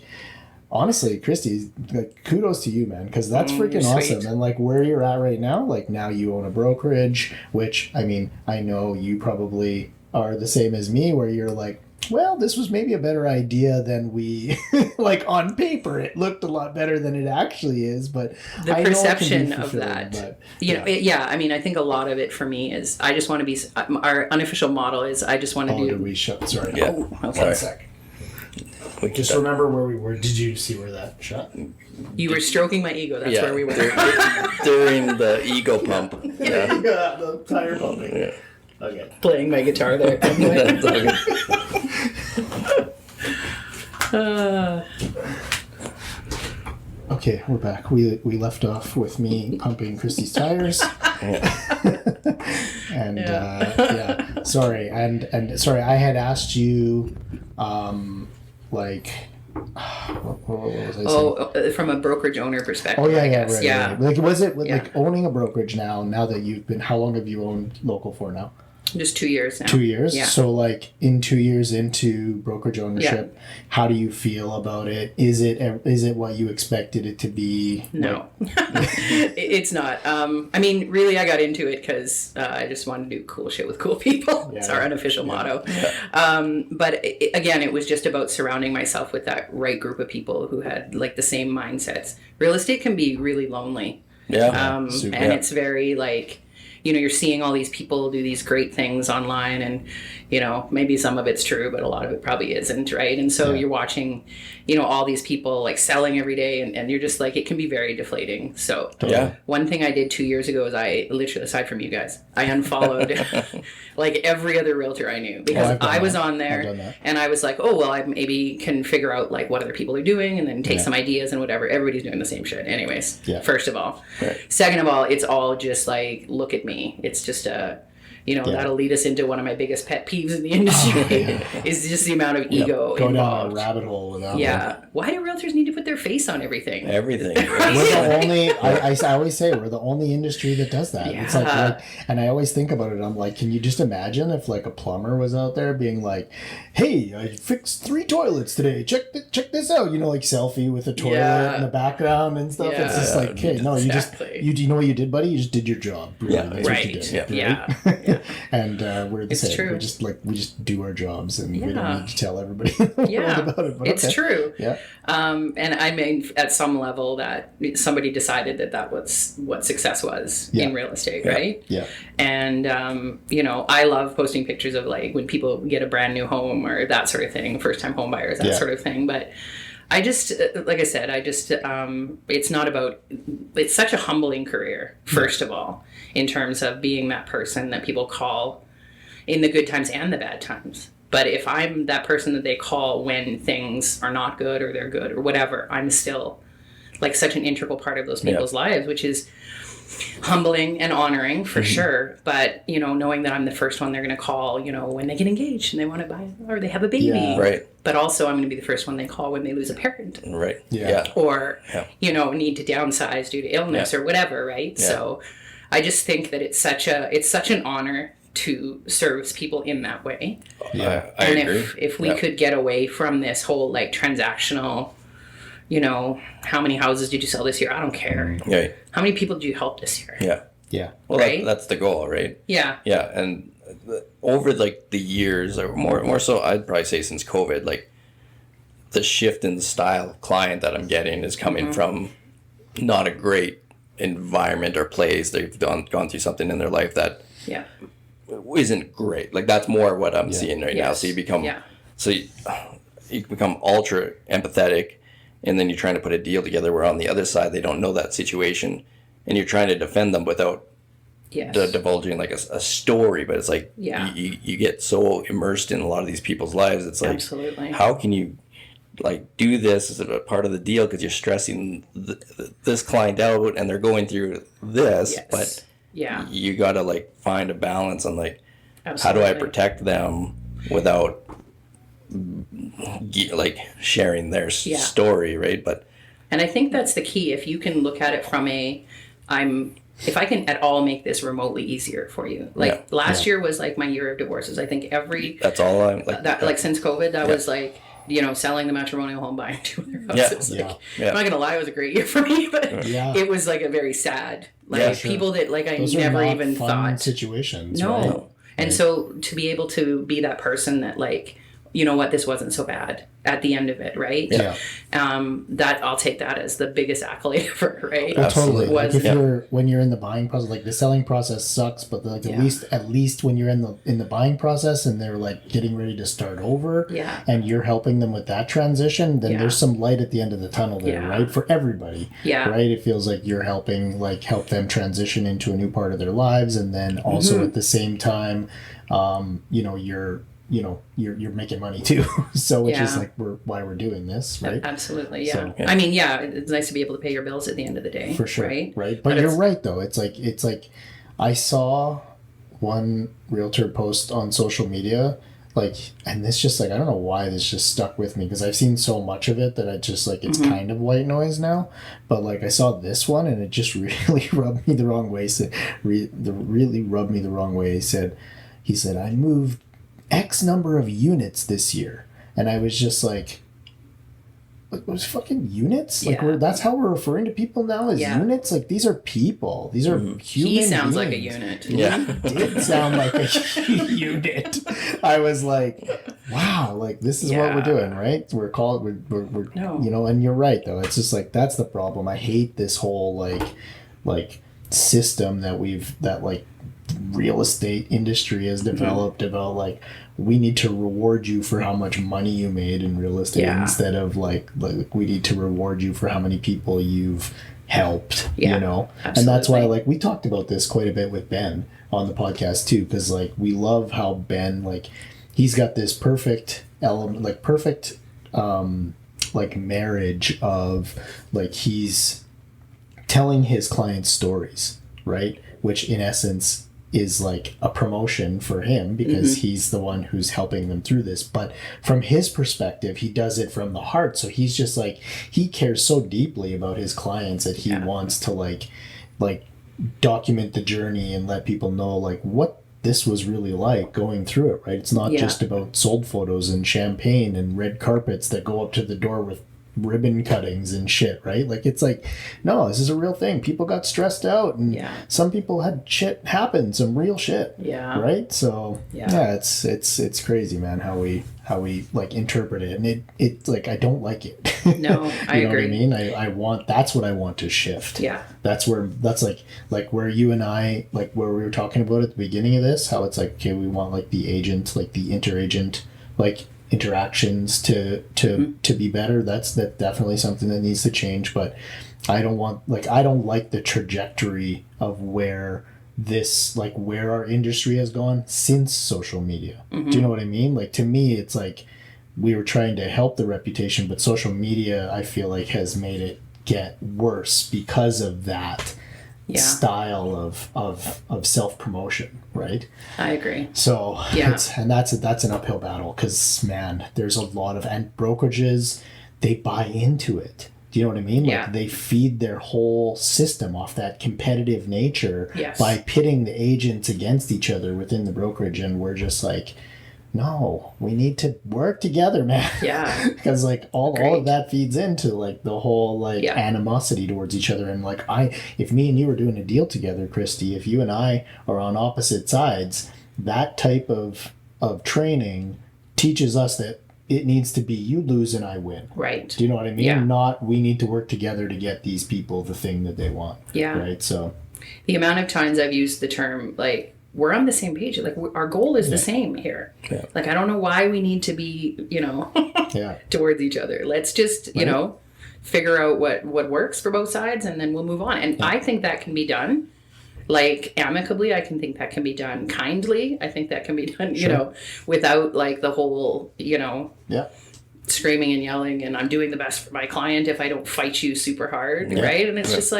honestly, Christy, like, kudos to you, man, because that's freaking awesome. And like where you're at right now, like now you own a brokerage, which I mean, I know you probably are the same as me, where you're like, well, this was maybe a better idea than we like on paper. It looked a lot better than it actually is, but the I perception know it can be of that, but, you know, I mean, I think a lot of it for me is I just want to be. Our unofficial model is I just want to do. Did we shut? Sorry. Yeah. Oh, okay. 1 sec. Just remember where we were. Did you see where that shut? You were stroking my ego. That's where we were. During the ego pump. Yeah. The tire pumping. Yeah. Okay. Playing my guitar there. Anyway. Okay, we're back. We left off with me pumping Christy's tires. And yeah, sorry. And sorry, I had asked you, like, what was I saying? From a brokerage owner perspective. Oh yeah, I yeah, guess. right, Yeah. right. Like, was it like owning a brokerage now that you've been? How long have you owned local for now? Just 2 years now. 2 years? Yeah. So, like, in 2 years into brokerage ownership, how do you feel about it? Is it what you expected it to be? No. It's not. I mean, really, I got into it because I just wanted to do cool shit with cool people. It's our unofficial motto. Yeah. But again, it was just about surrounding myself with that right group of people who had, like, the same mindsets. Real estate can be really lonely. Yeah. And it's very, like... You know, you're seeing all these people do these great things online, and, you know, maybe some of it's true, but a lot of it probably isn't, right? And so you're watching, you know, all these people like selling every day, and you're just like, it can be very deflating. So one thing I did 2 years ago is I literally, aside from you guys, I unfollowed like every other realtor I knew, because I was on there and I was like, oh, well, I maybe can figure out like what other people are doing and then take some ideas and whatever. Everybody's doing the same shit anyways, first of all. Second of all, it's all just like, look at me. It's just a, you know, that'll lead us into one of my biggest pet peeves in the industry is just the amount of ego Go involved. down a rabbit hole without Why do realtors need to put their face on everything? Everything. We're the only, I always say, we're the only industry that does that. It's like, and I always think about it, I'm like, can you just imagine if like a plumber was out there being like, hey, I fixed 3 toilets today, check this out, you know, like selfie with a toilet in the background and stuff. It's just like, okay, no, you know what you did, buddy? You just did your job. Really. That's what you did, right? And we're the same. True. We just do our jobs, and we don't need to tell everybody about it. But it's true. Yeah. And I mean, at some level, that somebody decided that was what success was in real estate, right? Yeah. And you know, I love posting pictures of like when people get a brand new home or that sort of thing, first time home buyers, that sort of thing. But I just, like I said, it's not about, it's such a humbling career, first of all, in terms of being that person that people call in the good times and the bad times. But if I'm that person that they call when things are not good or they're good or whatever, I'm still like such an integral part of those people's lives, which is humbling and honoring for sure. But, you know, knowing that I'm the first one they're going to call, you know, when they get engaged and they want to buy or they have a baby. Yeah. Right. But also I'm going to be the first one they call when they lose a parent. Right. Yeah. Or, you know, need to downsize due to illness or whatever, right? Yeah. So I just think that it's such an honor to serve people in that way. Yeah, I agree. If we could get away from this whole like transactional, you know, how many houses did you sell this year? I don't care. Yeah. How many people did you help this year? Yeah. Yeah. Well, right? that's the goal, right? Yeah. Yeah, and over like the years, or more so, I'd probably say since COVID, like the shift in the style of client that I'm getting is coming from not a great environment or place. They've gone through something in their life that isn't great. Like that's more what I'm seeing right now. So you become you become ultra empathetic, and then you're trying to put a deal together where on the other side they don't know that situation, and you're trying to defend them without divulging like a story. But it's like you get so immersed in a lot of these people's lives. It's like, how can you like do this as a part of the deal because you're stressing this client out and they're going through this, but Yeah. you got to like find a balance on like, Absolutely. how do I protect them without like sharing their story, right? But and I think that's the key. If you can look at it from if I can at all make this remotely easier for you. Like last year was like my year of divorces. I think that's all I'm like. Like since COVID, that was like, selling the matrimonial home, buying 2 other houses. I'm not going to lie, it was a great year for me, but it was like a very sad, people that like Those I never are not even fun thought. situations. No. Right? And so to be able to be that person that like, you know what, this wasn't so bad at the end of it, right? Yeah. That I'll take that as the biggest accolade ever, right? Well, totally. Like if when you're in the buying process, like the selling process sucks, but like at least when you're in the buying process and they're like getting ready to start over, and you're helping them with that transition, then there's some light at the end of the tunnel there, right? For everybody, right? It feels like you're helping help them transition into a new part of their lives, and then also at the same time, you're making money too. So which is like why we're doing this, right? Absolutely, yeah. So, I mean, it's nice to be able to pay your bills at the end of the day. For sure. Right? But you're right though. It's like I saw one realtor post on social media, and this just I don't know why this just stuck with me, because I've seen so much of it that I just it's kind of white noise now. But I saw this one and it just really rubbed me the wrong way. Really rubbed me the wrong way. He said, I moved X number of units this year. And I was just like, it was fucking units? That's how we're referring to people now, as units? These are people. These are human He sounds beings. like a unit. Yeah. He did sound like a unit. I was like, wow, this is what we're doing, right? We're and you're right, though. It's just that's the problem. I hate this whole, system that real estate industry has developed about we need to reward you for how much money you made in real estate instead of we need to reward you for how many people you've helped, Absolutely. And that's why we talked about this quite a bit with Ben on the podcast too, because we love how Ben he's got this perfect element, perfect marriage of he's telling his clients stories, right, which in essence is a promotion for him because he's the one who's helping them through this. But from his perspective, he does it from the heart. So he's just he cares so deeply about his clients that he wants to document the journey and let people know what this was really like going through it, right? It's not just about sold photos and champagne and red carpets that go up to the door with ribbon cuttings and shit, right? No, this is a real thing. People got stressed out and some people had shit happen, some real shit, right? So it's crazy, man, how we interpret it, and it I don't like it. No, I agree. Know what I mean? That's what I want to shift. That's where you and I where we were talking about at the beginning of this, how it's okay, we want the agent, the interagent interactions to be better. That's definitely something that needs to change, but I don't like the trajectory of where this where our industry has gone since social media. Do you know what I mean? To me it's we were trying to help the reputation, but social media I feel has made it get worse because of that style of self-promotion, right? I agree. So that's an uphill battle, because man, there's a lot of, and brokerages, they buy into it. Do you know what I mean? They feed their whole system off that competitive nature by pitting the agents against each other within the brokerage, and we're just no, we need to work together, man. Yeah. Because all of that feeds into the whole animosity towards each other. And if me and you were doing a deal together, Christy, if you and I are on opposite sides, that type of training teaches us that it needs to be you lose and I win. Right. Do you know what I mean? Yeah. Not we need to work together to get these people the thing that they want. Yeah. Right. So the amount of times I've used the term we're on the same page. Our goal is the same here. Yeah. I don't know why we need to be, towards each other. Let's just, figure out what works for both sides, and then we'll move on. And I think that can be done, amicably. I can think that can be done kindly. I think that can be done, without the whole, screaming and yelling and I'm doing the best for my client if I don't fight you super hard, right? And it's just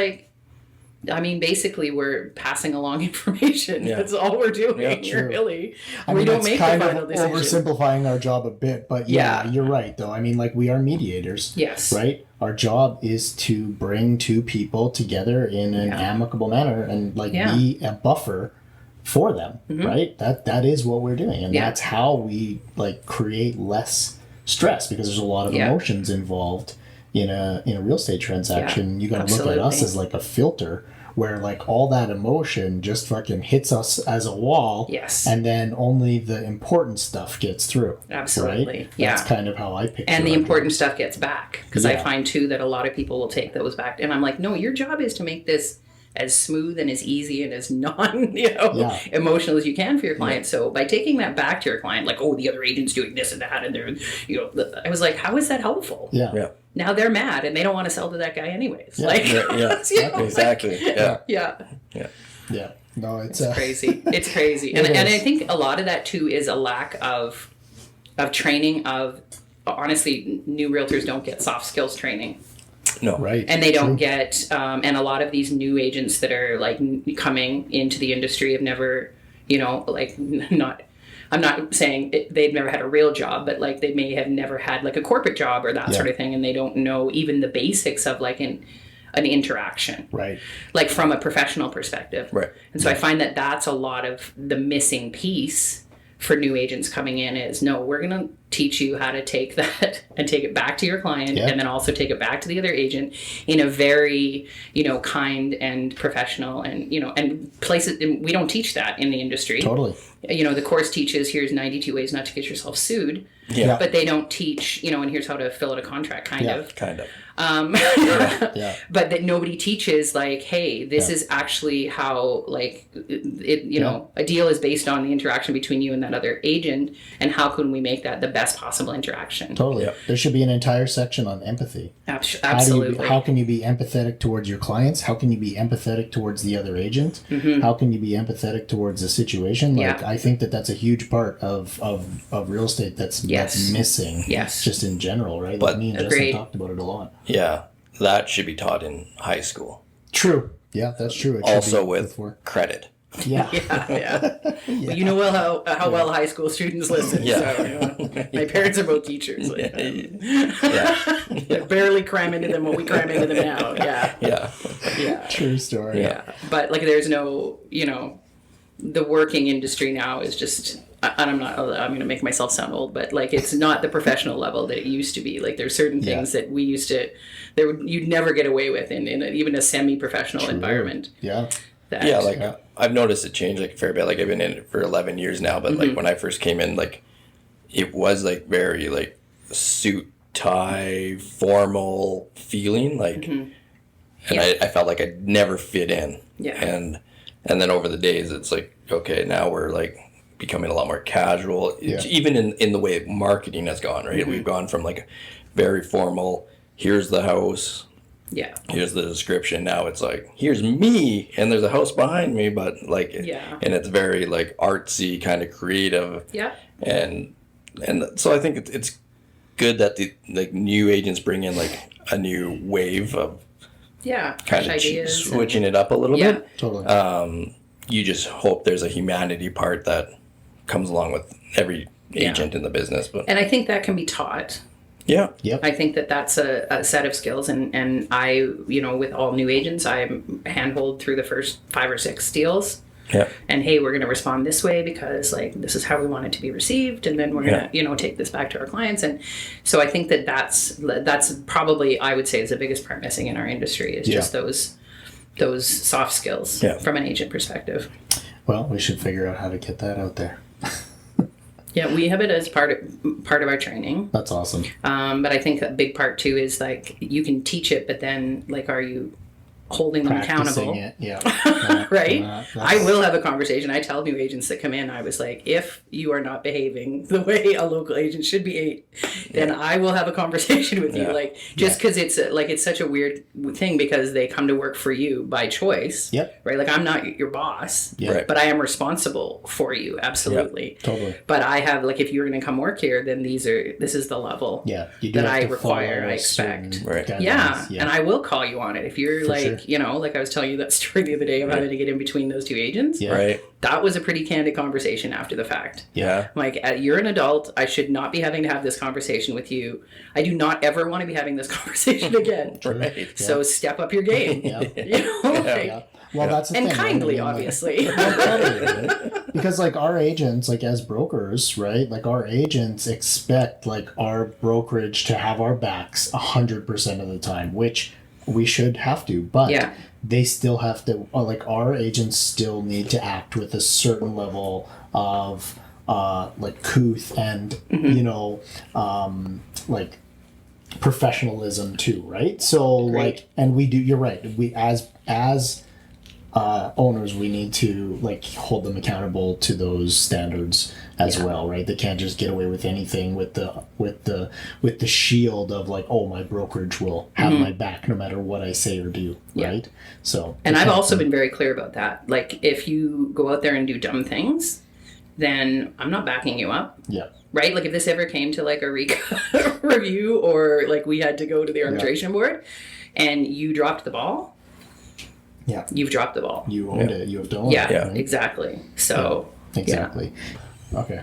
I mean, basically, we're passing along information. Yeah. That's all we're doing, really. We don't make the final decision. Oversimplifying our job a bit, but you're right, though. I mean, like, we are mediators. Yes. Right? Our job is to bring two people together in an amicable manner and, like, be a buffer for them, right? That is what we're doing. And that's how we, like, create less stress, because there's a lot of emotions involved in a real estate transaction. You got to look at us as like a filter where, like, all that emotion just fucking hits us as a wall. Yes. And then only the important stuff gets through. Absolutely. Right? Yeah. That's kind of how I picture it. And the important stuff gets back, because I find too that a lot of people will take those back, and I'm like, no, your job is to make this as smooth and as easy and as non, emotional as you can for your client. So by taking that back to your client, like, oh, the other agent's doing this and that, and they're, I was like, how is that helpful? Yeah. Now they're mad and they don't want to sell to that guy anyways. Yeah. Like, Exactly. Yeah. No, it's crazy. It's crazy. And I think a lot of that too is a lack of training of, honestly, new realtors don't get soft skills training. No. Right. And they don't get, and a lot of these new agents that are like coming into the industry have never, I'm not saying they've never had a real job, but like they may have never had like a corporate job or that sort of thing. And they don't know even the basics of like an interaction. Right. Like from a professional perspective. Right. And so I find that that's a lot of the missing piece for new agents coming in is, no, we're going to teach you how to take that and take it back to your client and then also take it back to the other agent in a very, kind and professional and, and places. And we don't teach that in the industry. Totally. The course teaches here's 92 ways not to get yourself sued. Yeah. But they don't teach, and here's how to fill out a contract kind of. Kind of. But that nobody teaches, like, hey, this is actually how, like, a deal is based on the interaction between you and that other agent, and how can we make that the best possible interaction? Totally. Yep. There should be an entire section on empathy. Absolutely. How can you be empathetic towards your clients? How can you be empathetic towards the other agent? How can you be empathetic towards the situation? Like, I think that's a huge part of real estate that's missing. Yes. Just in general, right? But like me and Justin talked about it a lot. Yeah, that should be taught in high school. True. Yeah, that's true. It also with credit. Yeah. Well, you know how well high school students listen. Yeah. So, my parents are both teachers. Like, barely cram into them what we cram into them now. Yeah. True story. Yeah. But like, there's no, the working industry now is just, and I'm going to make myself sound old, but like, it's not the professional level that it used to be. Like, there's certain things that we used to, you'd never get away with in even a semi-professional environment. Yeah. I've noticed it change like a fair bit. Like, I've been in it for 11 years now, but like when I first came in, like it was like very like suit, tie, formal feeling, like, and I felt like I'd never fit in. Yeah. And then over the days, it's like, okay, now we're like becoming a lot more casual. Even in the way marketing has gone, right? We've gone from like very formal, here's the house, here's the description. Now it's like, here's me, and there's a house behind me, but like, and it's very like artsy, kind of creative. Yeah. And so I think it's good that the like new agents bring in like a new wave of kind of ideas switching it up a little bit. Totally. You just hope there's a humanity part that comes along with every agent in the business. And I think that can be taught. Yeah. Yep. I think that's a set of skills, and I, with all new agents, I handhold through the first 5 or 6 deals. Yeah. And hey, we're going to respond this way because like this is how we want it to be received, and then we're going to take this back to our clients. And so I think that's probably, I would say, is the biggest part missing in our industry is just those soft skills from an agent perspective. Well, we should figure out how to get that out there. Yeah, we have it as part of our training. That's awesome. But I think a big part too is like you can teach it, but then like, are you holding them accountable? It, right? I will have a conversation. I tell new agents that come in, I was like, if you are not behaving the way a local agent should be, then I will have a conversation with you. Like, just because it's such a weird thing because they come to work for you by choice. Yep. Right? Like, I'm not your boss, but I am responsible for you. Absolutely. Yep. Totally. But I have, like, if you're going to come work here, then this is the level you do that I require, I expect. Right. Yeah. And I will call you on it. If you're like, you know, like I was telling you that story the other day of having to get in between those two agents. Yeah. Right. That was a pretty candid conversation after the fact. Yeah. Like, you're an adult. I should not be having to have this conversation with you. I do not ever want to be having this conversation again. Right. So step up your game. Yeah. You know? Like, Yeah. Well, that's the and thing, kindly, right? I mean, obviously. right? Because like our agents, like as brokers, right? Like our agents expect like our brokerage to have our backs 100% of the time, which we should have to, but Yeah. they still have to. Like our agents still need to act with a certain level of like couth and you know like professionalism too, right? So Agreed. like, and we do. You're right. We as owners, we need to like hold them accountable to those standards as well, right? They can't just get away with anything with the shield of like, oh, my brokerage will have my back no matter what I say or do, right? So, And I've also been very clear about that. Like, if you go out there and do dumb things, then I'm not backing you up. yeah, Right? Like, if this ever came to like a review or like we had to go to the arbitration board and you dropped the ball, yeah, you've dropped the ball. you owned it. You have done Yeah, it. Right? exactly. So, Exactly. Okay.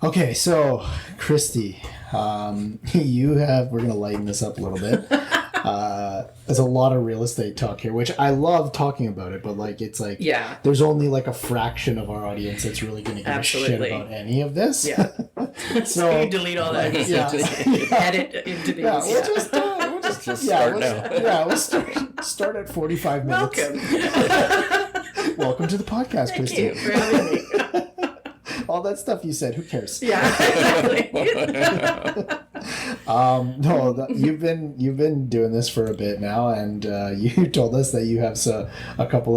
Okay, so Christy, we're gonna lighten this up a little bit. There's a lot of real estate talk here, which I love talking about it, but like it's like Yeah. there's only like a fraction of our audience that's really gonna give Absolutely. a shit about any of this. yeah. So You delete all that. yeah. Edit into these. Yeah, we'll just Just start now. Yeah, we'll start at 45 minutes. Welcome. Welcome to the podcast, Thank Christy. you for having me. All that stuff you said, who cares? Yeah, exactly. You've been doing this for a bit now, and you told us that you have a couple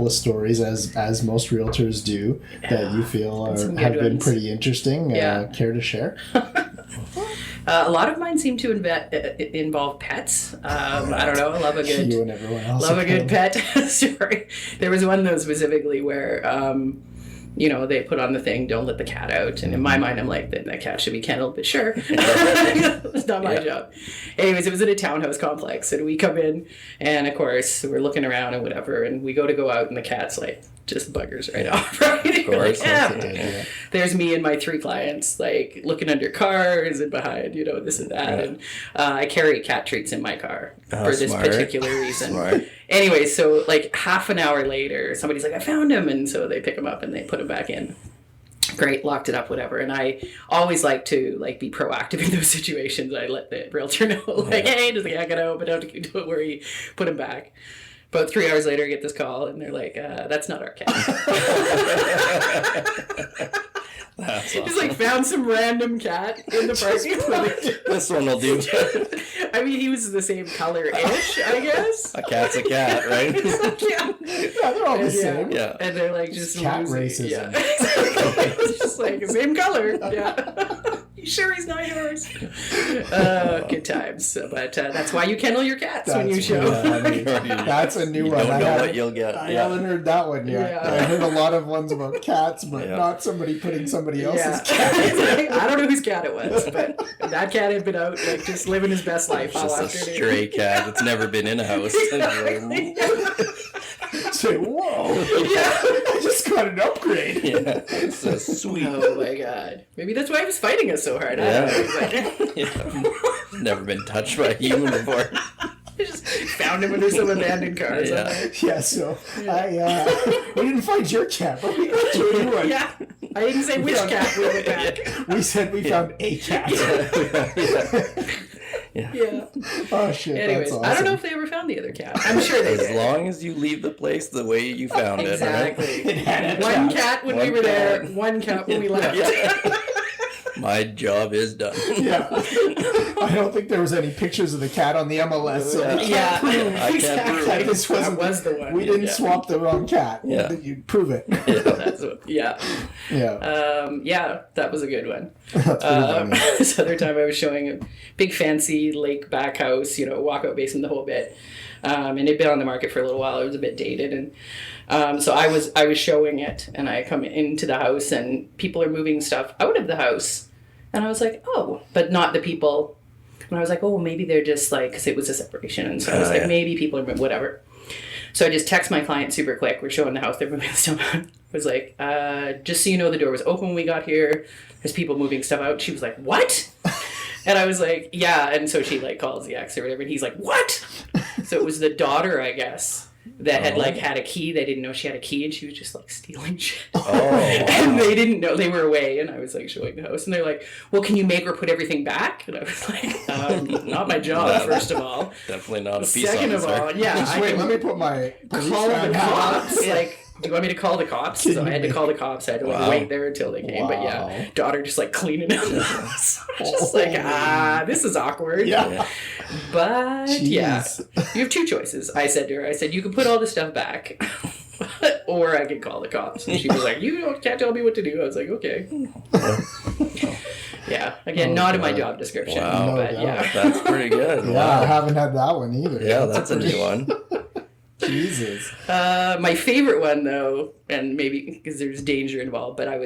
of stories, as most realtors do, that you feel some have good been ones. pretty interesting. Yeah. Care to share? A lot of mine seem to involve pets. I don't know. I love a good. You and everyone else. Love a good pet story. There was one though specifically where, you know, they put on the thing, don't let the cat out. And in my mind, I'm like, that cat should be kenneled, but sure. It's not my job. Anyways, it was in a townhouse complex. And we come in, and of course, we're looking around and whatever. And we go out, and the cat's like, just buggers right off, right? Of course. Like, yeah. There's me and my 3 clients, like, looking under cars and behind, you know, this and that. Yeah. And I carry cat treats in my car for this smart. particular reason. Smart. Anyway, so like half an hour later, somebody's like, I found him. And so they pick him up and they put him back in. Great, locked it up, whatever. And I always like to like be proactive in those situations. I let the realtor know, like, hey, does the cat get out? But don't worry, put him back. About 3 hours later, I get this call, and they're like, that's not our cat. That's Just like found some random cat in the parking lot. This one will do. I mean, he was the same color-ish, I guess. A cat's a cat, right? Yeah. Yeah, they're all the same. Yeah. And they're like just Cat losing- racism. Yeah. It's just like same color. Yeah. You sure he's not yours? Good times. But that's why you kennel your cats when you That's show. really funny. That's a new You one. don't know what you'll get. I Yeah. haven't heard that one yet. Yeah. I heard a lot of ones about cats, but Yeah. not somebody putting somebody else's Yeah. cat. I don't know whose cat it was, but that cat had been out, like, just living his best life all Just a afternoon. stray cat that's never been in a house. Say, whoa! I just got an upgrade. Yeah, it's so sweet. Oh my god. Maybe that's why he was fighting us so hard. I don't know. Yeah. Never been touched by a human before. I just found him under some abandoned cars. Yeah. Yeah, so we didn't find your cat, but we got you a new one. Yeah. I didn't say which cat we went back. We said we found a cat. Yeah. Oh shit! Anyways, that's awesome. I don't know if they ever found the other cat. I'm sure they As did. long as you leave the place the way you found it, right? Exactly. One cat when we One were there, cat. one cat when we left. My job is done. Yeah. I don't think there was any pictures of the cat on the MLS. So we Yeah. can't prove. I can't prove That it. this wasn't That was the one. We didn't Yeah. swap the wrong cat. Yeah. You prove it. That's what, yeah. Yeah. Yeah, that was a good one. That's pretty funny. This other time I was showing a big fancy lake back house, you know, walkout basement, the whole bit. And it'd been on the market for a little while. It was a bit dated. And so I was showing it, and I come into the house and people are moving stuff out of the house. And I was like, oh, but not the people. And I was like, oh, well, maybe they're just like, because it was a separation. And so I was like, maybe people are, whatever. So I just text my client super quick. We're showing the house. They're moving stuff out. I was like, just so you know, the door was open when we got here. There's people moving stuff out. She was like, what? And I was like, yeah. And so she like calls the ex or whatever. And he's like, what? So it was the daughter, I guess, that had like had a key. They didn't know she had a key, and she was just like stealing shit. And they didn't know, they were away, and I was like showing the house, and they're like, well, can you make her put everything back? And I was like, not my job, first of all. Definitely not a peace officer. Second of all, yeah. Wait, let me put my call the cops. Like, do you want me to call the cops? So I had to call the cops. I had to like wait there until they came. But yeah, daughter just like cleaning up the house. Just like, this is awkward. Yeah. But yeah, you have two choices. I said to her, you can put all the stuff back, or I can call the cops. And she was like, can't tell me what to do. I was like, okay. Yeah, again, not in my job description. Wow. But yeah. That's pretty good. Yeah, Wow. I haven't had that one either. Yeah, that's a new one. Jesus. My favorite one though, and maybe because there's danger involved, but I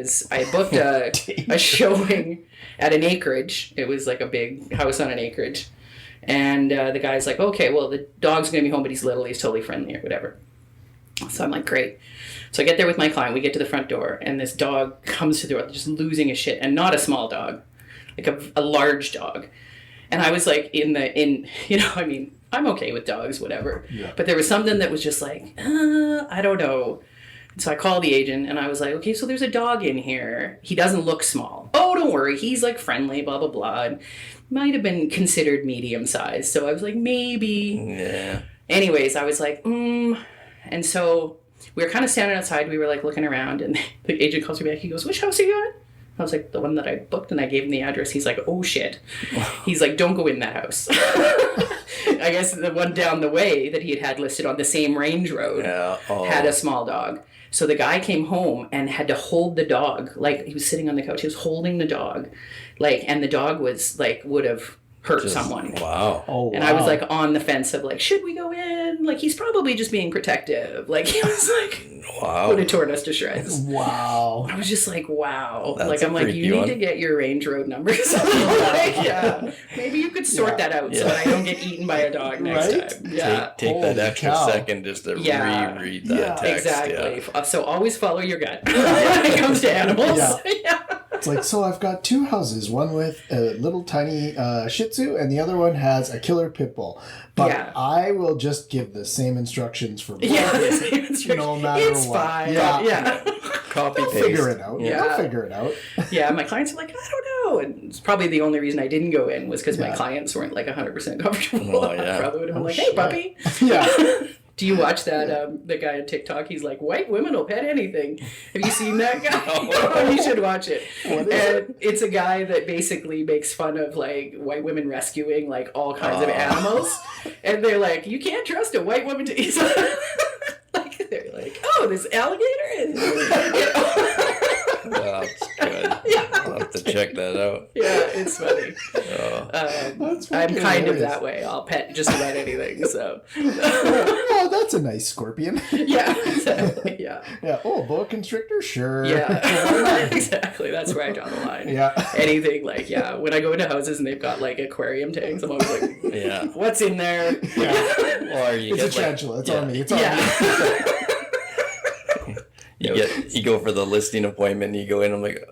booked a showing at an acreage. It was like a big house on an acreage. And the guy's like, okay, well, the dog's going to be home, but he's little. He's totally friendly or whatever. So I'm like, great. So I get there with my client. We get to the front door, and this dog comes to the door, just losing his shit. And not a small dog, like a large dog. And I was like, I'm okay with dogs, whatever. Yeah. But there was something that was just like, I don't know. And so I called the agent, and I was like, okay, so there's a dog in here. He doesn't look small. Oh, don't worry. He's like friendly, blah, blah, blah. And might have been considered medium size. So I was like, maybe. Yeah. Anyways, I was like, And so we were kind of standing outside. We were like looking around, and the agent calls me back. He goes, which house are you at? I was like, the one that I booked, and I gave him the address. He's like, oh shit. He's like, don't go in that house. I guess the one down the way that he had listed on the same range road had a small dog. So the guy came home and had to hold the dog. Like, he was sitting on the couch. He was holding the dog. Like, and the dog was like, would have hurt someone. Wow. Oh, and I was like on the fence of like, should we go in? Like, he's probably just being protective. Like, he was like, would have torn us to shreds. Wow. I was just like, wow. That's like, I'm like, you need to get your range road numbers. Like, yeah. Maybe you could sort that out so that I don't get eaten by a dog next time. Yeah. Take that extra second just to reread that text. Exactly. Yeah. So always follow your gut when it comes to animals. Yeah. It's like, so I've got two houses, one with a little tiny Shih Tzu, and the other one has a killer pit bull. But I will just give the same instructions for both. Yeah, the same instructions. No matter it's what. Fine. Yeah. Copy They'll paste. figure it out. Yeah. They'll figure it out. Yeah, my clients are like, I don't know. And it's probably the only reason I didn't go in was because my clients weren't like 100% comfortable. Oh, yeah. I probably would have been like, hey, puppy. Yeah. Do you watch that, the guy on TikTok? He's like, white women will pet anything. Have you seen that guy? Oh, you should watch it. It's a guy that basically makes fun of, like, white women rescuing, like, all kinds of animals. And they're like, you can't trust a white woman to eat. Like, they're like, oh, this alligator? That's good. I'll have to check that out. Yeah, it's funny. I'm kind of that way. I'll pet just about anything, so. Oh, that's a nice scorpion. Yeah, exactly, yeah. Yeah, oh, a boa constrictor? Sure. Yeah, exactly. That's where I draw the line. Yeah. Anything like, when I go into houses and they've got like aquarium tanks, I'm always like, what's in there? Yeah. Or you it's get a tarantula. It's on me. It's on me. You go for the listing appointment and you go in, I'm like,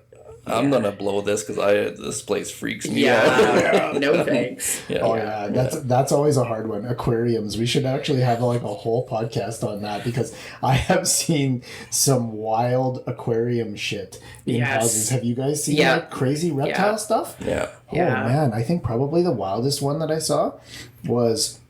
I'm gonna blow this because this place freaks me out. No thanks. That's always a hard one. Aquariums. We should actually have like a whole podcast on that because I have seen some wild aquarium shit in houses. Have you guys seen like crazy reptile stuff? Yeah. Oh man, I think probably the wildest one that I saw was.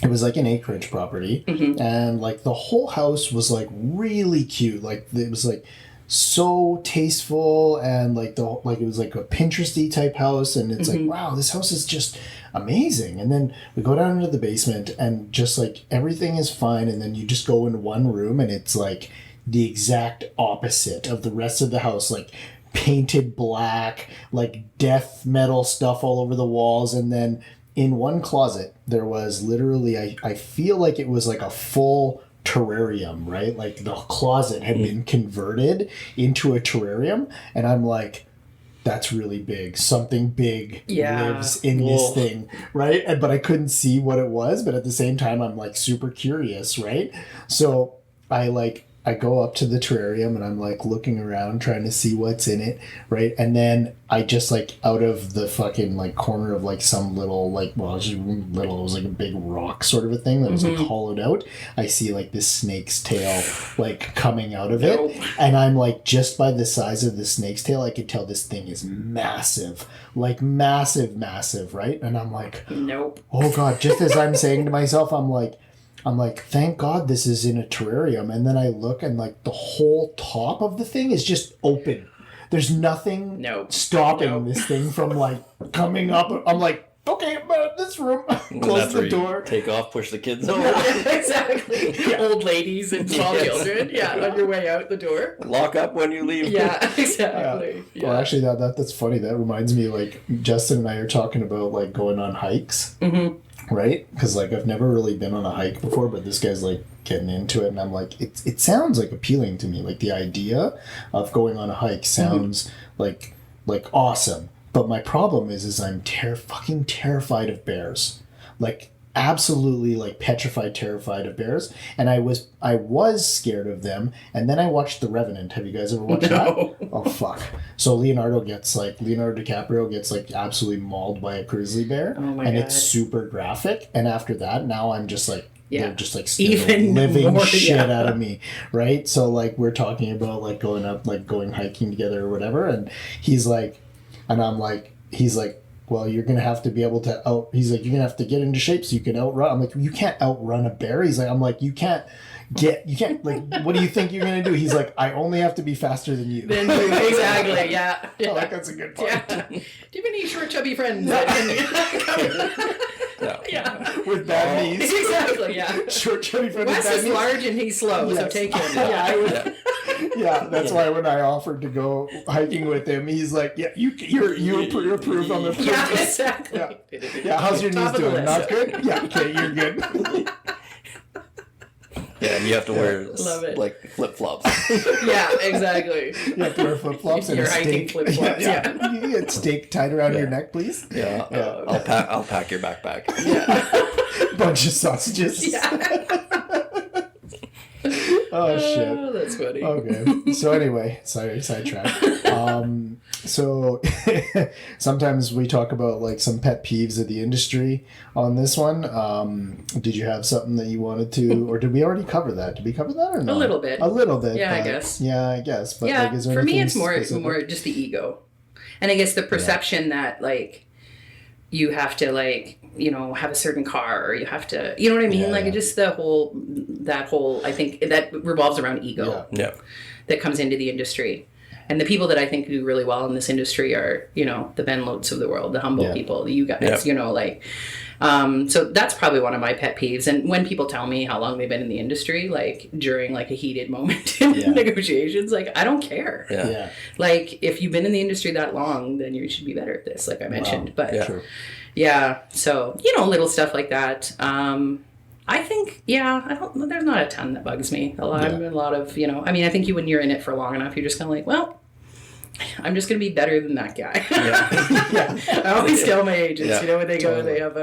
It was like an acreage property, and like the whole house was like really cute. Like it was like so tasteful, and like it was like a Pinteresty type house, and it's like, wow, this house is just amazing. And then we go down into the basement, and just like everything is fine, and then you just go in one room, and it's like the exact opposite of the rest of the house, like painted black, like death metal stuff all over the walls, and then. In one closet, there was literally, I feel like it was like a full terrarium, right? Like the closet had been converted into a terrarium. And I'm like, that's really big. Something big Yeah. lives in this thing, right? But I couldn't see what it was, but at the same time, I'm like super curious, right? So I go up to the terrarium and I'm like looking around trying to see what's in it, right? And then I just like out of the fucking like corner of like some little like, well, it was little, it was like a big rock sort of a thing that was like hollowed out. I see like this snake's tail like coming out of it. And I'm like, just by the size of the snake's tail, I could tell this thing is massive, like massive, right? And I'm like, nope. Oh God, just as I'm saying to myself, I'm like, thank God this is in a terrarium. And then I look and like the whole top of the thing is just open. There's nothing stopping this thing from like coming up. I'm like, okay, I'm out of this room. Close the door. Take off, push the kids over. Exactly. Yeah. Old ladies and small children. Yeah, on your way out the door. Lock up when you leave. Yeah, exactly. Yeah. Well, actually, that's funny. That reminds me, like, Justin and I are talking about like going on hikes. Mm-hmm. Right? Because, like, I've never really been on a hike before, but this guy's, like, getting into it, and I'm like, it sounds, like, appealing to me. Like, the idea of going on a hike sounds, like awesome. But my problem is I'm fucking terrified of bears. Like, absolutely, like, petrified, terrified of bears. And I was scared of them, and then I watched The Revenant. Have you guys ever watched that? Oh, fuck. So Leonardo DiCaprio gets, like, absolutely mauled by a grizzly bear. Oh my God. It's super graphic. And after that, now I'm just, like, they're just, like, even living more, shit out of me, right? So, like, we're talking about, like, going hiking together or whatever, and he's like, and I'm like, he's like, well, you're going to have to be able to he's like, you're going to have to get into shape so you can outrun. I'm like, you can't outrun a bear. He's like, I'm like, you can't, like, what do you think you're going to do? He's like, I only have to be faster than you. Exactly, yeah. I like that's a good point. Yeah. Do you have any short, chubby friends that can Yeah. With bad knees. Exactly, yeah. Short, chubby friends with Wes bad is knees. large and he's slow, so take him. Yeah, that's why when I offered to go hiking with him, he's like, "Yeah, you're approved on the first." Yeah, exactly. Yeah, how's your knees Top of the doing? list. Not good. Yeah, okay, you're good. Yeah, and you have to wear Love it. like flip flops. Yeah, exactly. You have to wear flip flops and You're a hiking stake. flip-flops, yeah. You get stake tied around your neck, please. Yeah, I'll pack your backpack. Bunch of sausages. Yeah. Oh shit. Oh, that's funny. Okay. So anyway, sorry, sidetrack. So sometimes we talk about like some pet peeves of the industry on this one. Did you have something that you wanted to, or did we already cover that? Did we cover that or not? A little bit. A little bit. Yeah, I but- guess. Yeah, I guess. But Yeah, like, is there for me, anything it's more specific? just the ego, and I guess the perception that like you have to like have a certain car, or you have to, you know what I mean? Yeah, like yeah. just that whole I think that revolves around ego Yeah. that comes into the industry. And the people that I think do really well in this industry are, the Ben Lotes of the world, the humble people, you guys, so that's probably one of my pet peeves. And when people tell me how long they've been in the industry, like during like a heated moment in negotiations, like I don't care. Yeah. Like if you've been in the industry that long, then you should be better at this, like I mentioned. But True. so little stuff like that. I think, there's not a ton that bugs me. A lot of, I think when you're in it for long enough, you're just kind of like, well, I'm just going to be better than that guy. Yeah. I always tell my agents, when they go, they have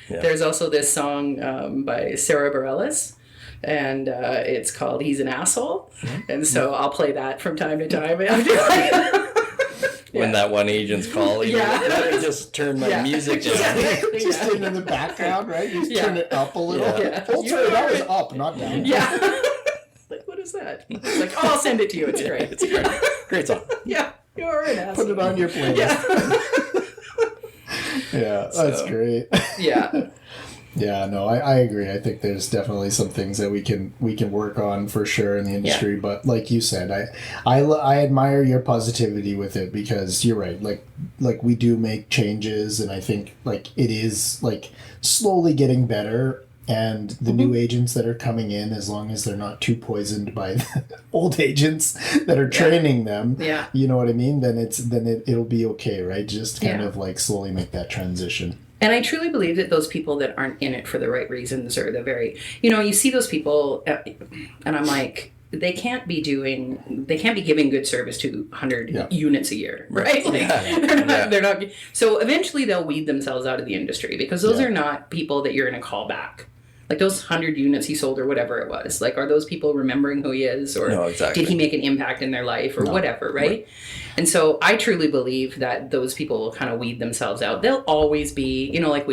There's also this song by Sarah Bareilles, and it's called He's an Asshole. And so I'll play that from time to time. When that one agent's calling, just turn my music down. Just in the background, right? You just turn it up a little. Yeah. Oh, sorry, that was up, not down. Yeah. Like, what is that? It's like, I'll send it to you. It's great. It's great song. Yeah. You're an asshole. Put it on your playlist. Yeah. That's great. Yeah. Yeah, no, I agree. I think there's definitely some things that we can work on for sure in the industry. Yeah. But like you said, I admire your positivity with it, because you're right. Like we do make changes, and I think like it is like slowly getting better. And the new agents that are coming in, as long as they're not too poisoned by the old agents that are training them, you know what I mean? Then it'll be okay, right? Just kind of like slowly make that transition. And I truly believe that those people that aren't in it for the right reasons, or the very, you see those people, and I'm like, they can't be giving good service to 100 units a year, right? Like, they're not. So eventually they'll weed themselves out of the industry, because those are not people that you're going to call back. Like those 100 units he sold or whatever it was, like, are those people remembering who he is, or did he make an impact in their life, or whatever, right? And so I truly believe that those people will kind of weed themselves out. They'll always be, like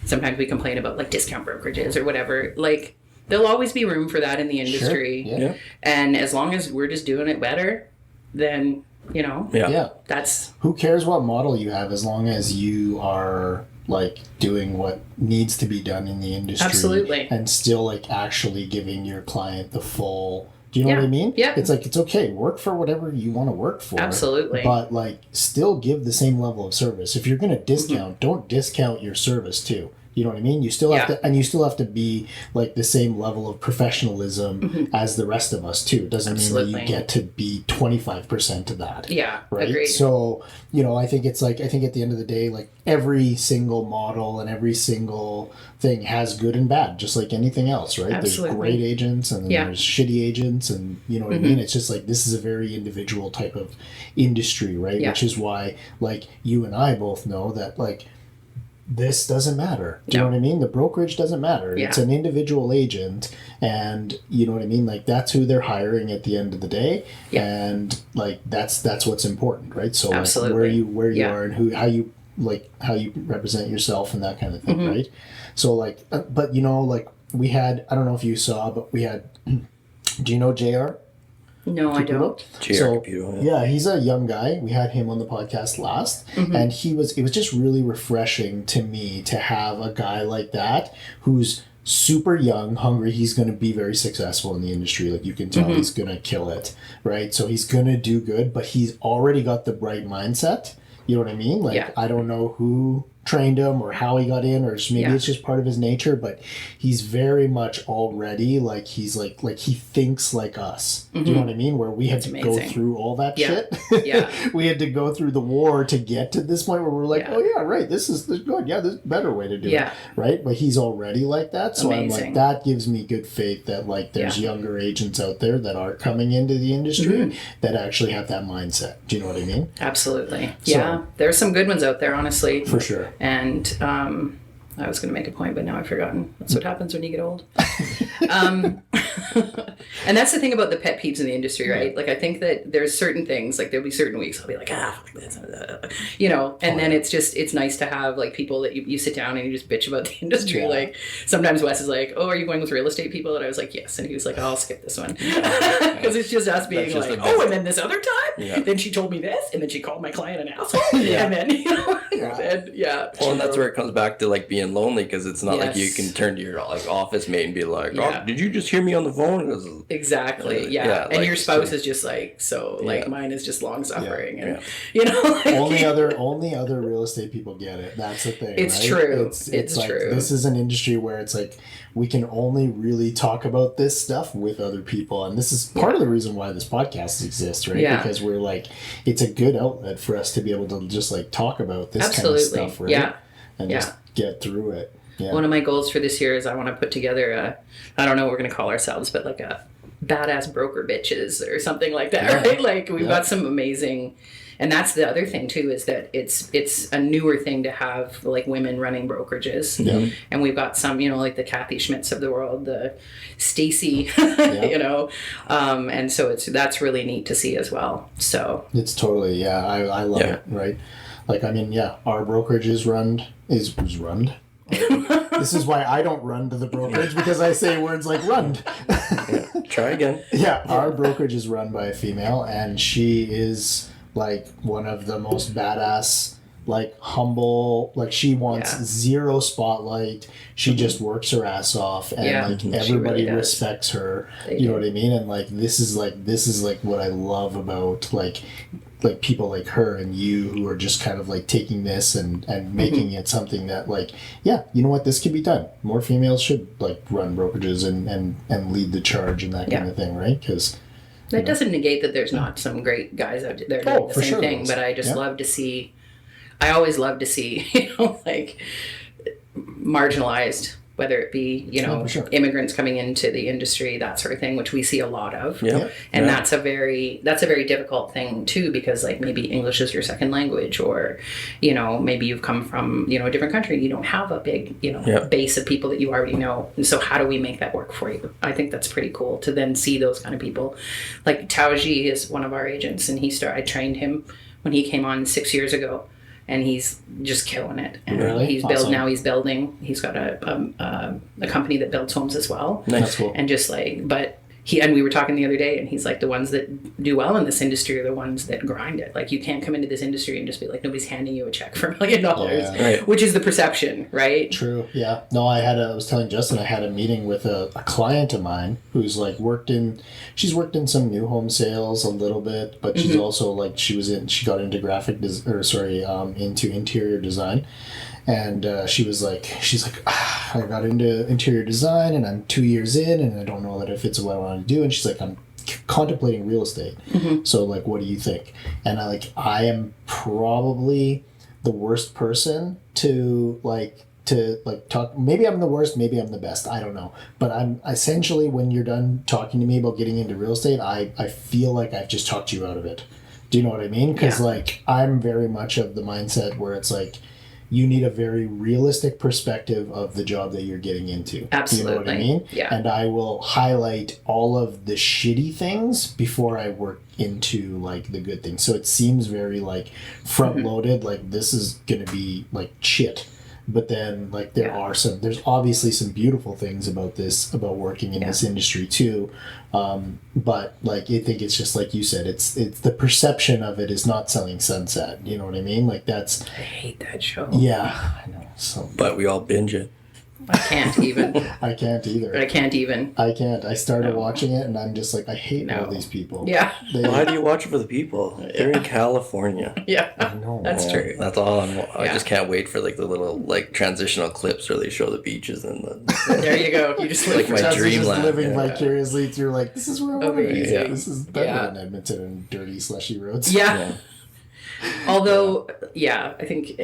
sometimes we complain about like discount brokerages or whatever, like there'll always be room for that in the industry. Sure. Yeah. And as long as we're just doing it better, then, that's... Who cares what model you have, as long as you are like doing what needs to be done in the industry. Absolutely. And still like actually giving your client the full... Do you know what I mean? Yeah. It's like, it's okay. Work for whatever you want to work for. Absolutely. But like still give the same level of service. If you're going to discount, don't discount your service too. You know what I mean? You still have to, and you still have to be like the same level of professionalism as the rest of us too. It doesn't mean that you get to be 25% of that. Yeah. Right. Agreed. So, I think it's like, I think at the end of the day, like every single model and every single thing has good and bad, just like anything else, right? Absolutely. There's great agents and then there's shitty agents, and you know what I mean? It's just like, this is a very individual type of industry, right? Yeah. Which is why like you and I both know that like, this doesn't matter. Do you know what I mean? The brokerage doesn't matter. Yeah. It's an individual agent, and you know what I mean? Like that's who they're hiring at the end of the day. Yeah. And like that's what's important, right? So like, where you are and how you represent yourself and that kind of thing, right? So like but like we had, I don't know if you saw, but we had do you know JR? No, I don't. So, yeah, he's a young guy. We had him on the podcast last, and it was just really refreshing to me to have a guy like that who's super young, hungry. He's going to be very successful in the industry. Like you can tell he's going to kill it, right? So he's going to do good, but he's already got the right mindset. You know what I mean? Like, I don't know who trained him or how he got in, or maybe it's just part of his nature, but he's very much already like, he's like he thinks like us. Do you know what I mean? Where we had to go through all that shit. Yeah. We had to go through the war to get to this point where we're like, oh yeah, right, this is good. Yeah, there's a better way to do it. Right? But he's already like that. So I'm like, that gives me good faith that like there's younger agents out there that are coming into the industry that actually have that mindset. Do you know what I mean? Absolutely. So, there's some good ones out there, honestly. For sure. And I was going to make a point, but now I've forgotten. That's what happens when you get old. And that's the thing about the pet peeves in the industry, right? Like, I think that there's certain things, like there'll be certain weeks I'll be like, fuck this, and then it's nice to have like people that you sit down and you just bitch about the industry. Yeah. Like sometimes Wes is like, oh, are you going with real estate people? And I was like, yes. And he was like, I'll skip this one. Because it's just us being like, and then this other time, then she told me this, and then she called my client an asshole. And then, and that's where it comes back to like being lonely, because it's not like you can turn to your like office mate and be like, oh, did you just hear me on the phone? Exactly. And like, your spouse is just like, so like mine is just long suffering, and like, only other real estate people get it. That's the thing. It's right? true. It's like, true. This is an industry where it's like we can only really talk about this stuff with other people, and this is part of the reason why this podcast exists, right? Because we're like, it's a good outlet for us to be able to just like talk about this kind of stuff, right? And just get through it. Yeah. One of my goals for this year is I want to put together I don't know what we're going to call ourselves, but like a badass broker bitches or something like that, right? Like we've got some amazing, and that's the other thing too, is that it's a newer thing to have like women running brokerages. And we've got some, like the Kathy Schmitz of the world, the Stacy, and so that's really neat to see as well. So it's totally, I love it, right? Like, I mean, our brokerage is run. This is why I don't run to the brokerage, because I say words like run. Try again. Our brokerage is run by a female, and she is like one of the most badass, like humble, like she wants zero spotlight. She just works her ass off, and like everybody really respects her. You know what I mean? And like this is like what I love about like people like her and you, who are just kind of like taking this and making it something that like, you know what, this can be done. More females should like run brokerages and lead the charge and that kind of thing, right? Because that doesn't negate that there's not some great guys out there doing the same thing, but I just love to see, I always love to see, like marginalized whether it be, for sure. immigrants coming into the industry, that sort of thing, which we see a lot of. Yeah. And that's a very difficult thing too, because like maybe English is your second language, or, maybe you've come from, a different country and you don't have a big, base of people that you already know. And so how do we make that work for you? I think that's pretty cool to then see those kind of people. Like Taoji is one of our agents, and I trained him when he came on 6 years ago. And he's just killing it. And really? He's building. He's got a company that builds homes as well. Nice. That's cool. And just like, but we were talking the other day, and he's like, the ones that do well in this industry are the ones that grind it. Like, you can't come into this industry and just be like, nobody's handing you a check for $1 million, Right. which is the perception, right? True. Yeah. No, I was telling Justin, I had a meeting with a client of mine who's like she's worked in some new home sales a little bit, but she's also like, she got into into interior design. And she's like, I got into interior design and I'm 2 years in and I don't know that if it's what I want to do. And she's like, I'm contemplating real estate. So like, what do you think? And I am probably the worst person to talk. Maybe I'm the worst, maybe I'm the best. I don't know. But I'm essentially, when you're done talking to me about getting into real estate, I feel like I've just talked you out of it. Do you know what I mean? Because like, I'm very much of the mindset where it's like, you need a very realistic perspective of the job that you're getting into. Absolutely. You know what I mean? Yeah. And I will highlight all of the shitty things before I work into like the good things. So it seems very like front loaded, like this is going to be like shit. But then like there's obviously some beautiful things about working in this industry too. But like, I think it's just like you said, it's the perception of it is not selling Sunset. You know what I mean? Like I hate that show. Yeah, I know. So, But we all binge it. I can't even. I can't either. I can't even. I can't. I started watching it and I'm just like, I hate all these people. Yeah. Why do you watch it for the people? They're in California. Yeah. I know. That's true. That's all. I just can't wait for like the little like transitional clips where they show the beaches and the. There you go. You just like my Just dreamland. living vicariously through like, this is where I want to be. Yeah. This is better than Edmonton and dirty, slushy roads. Yeah. Although, I think,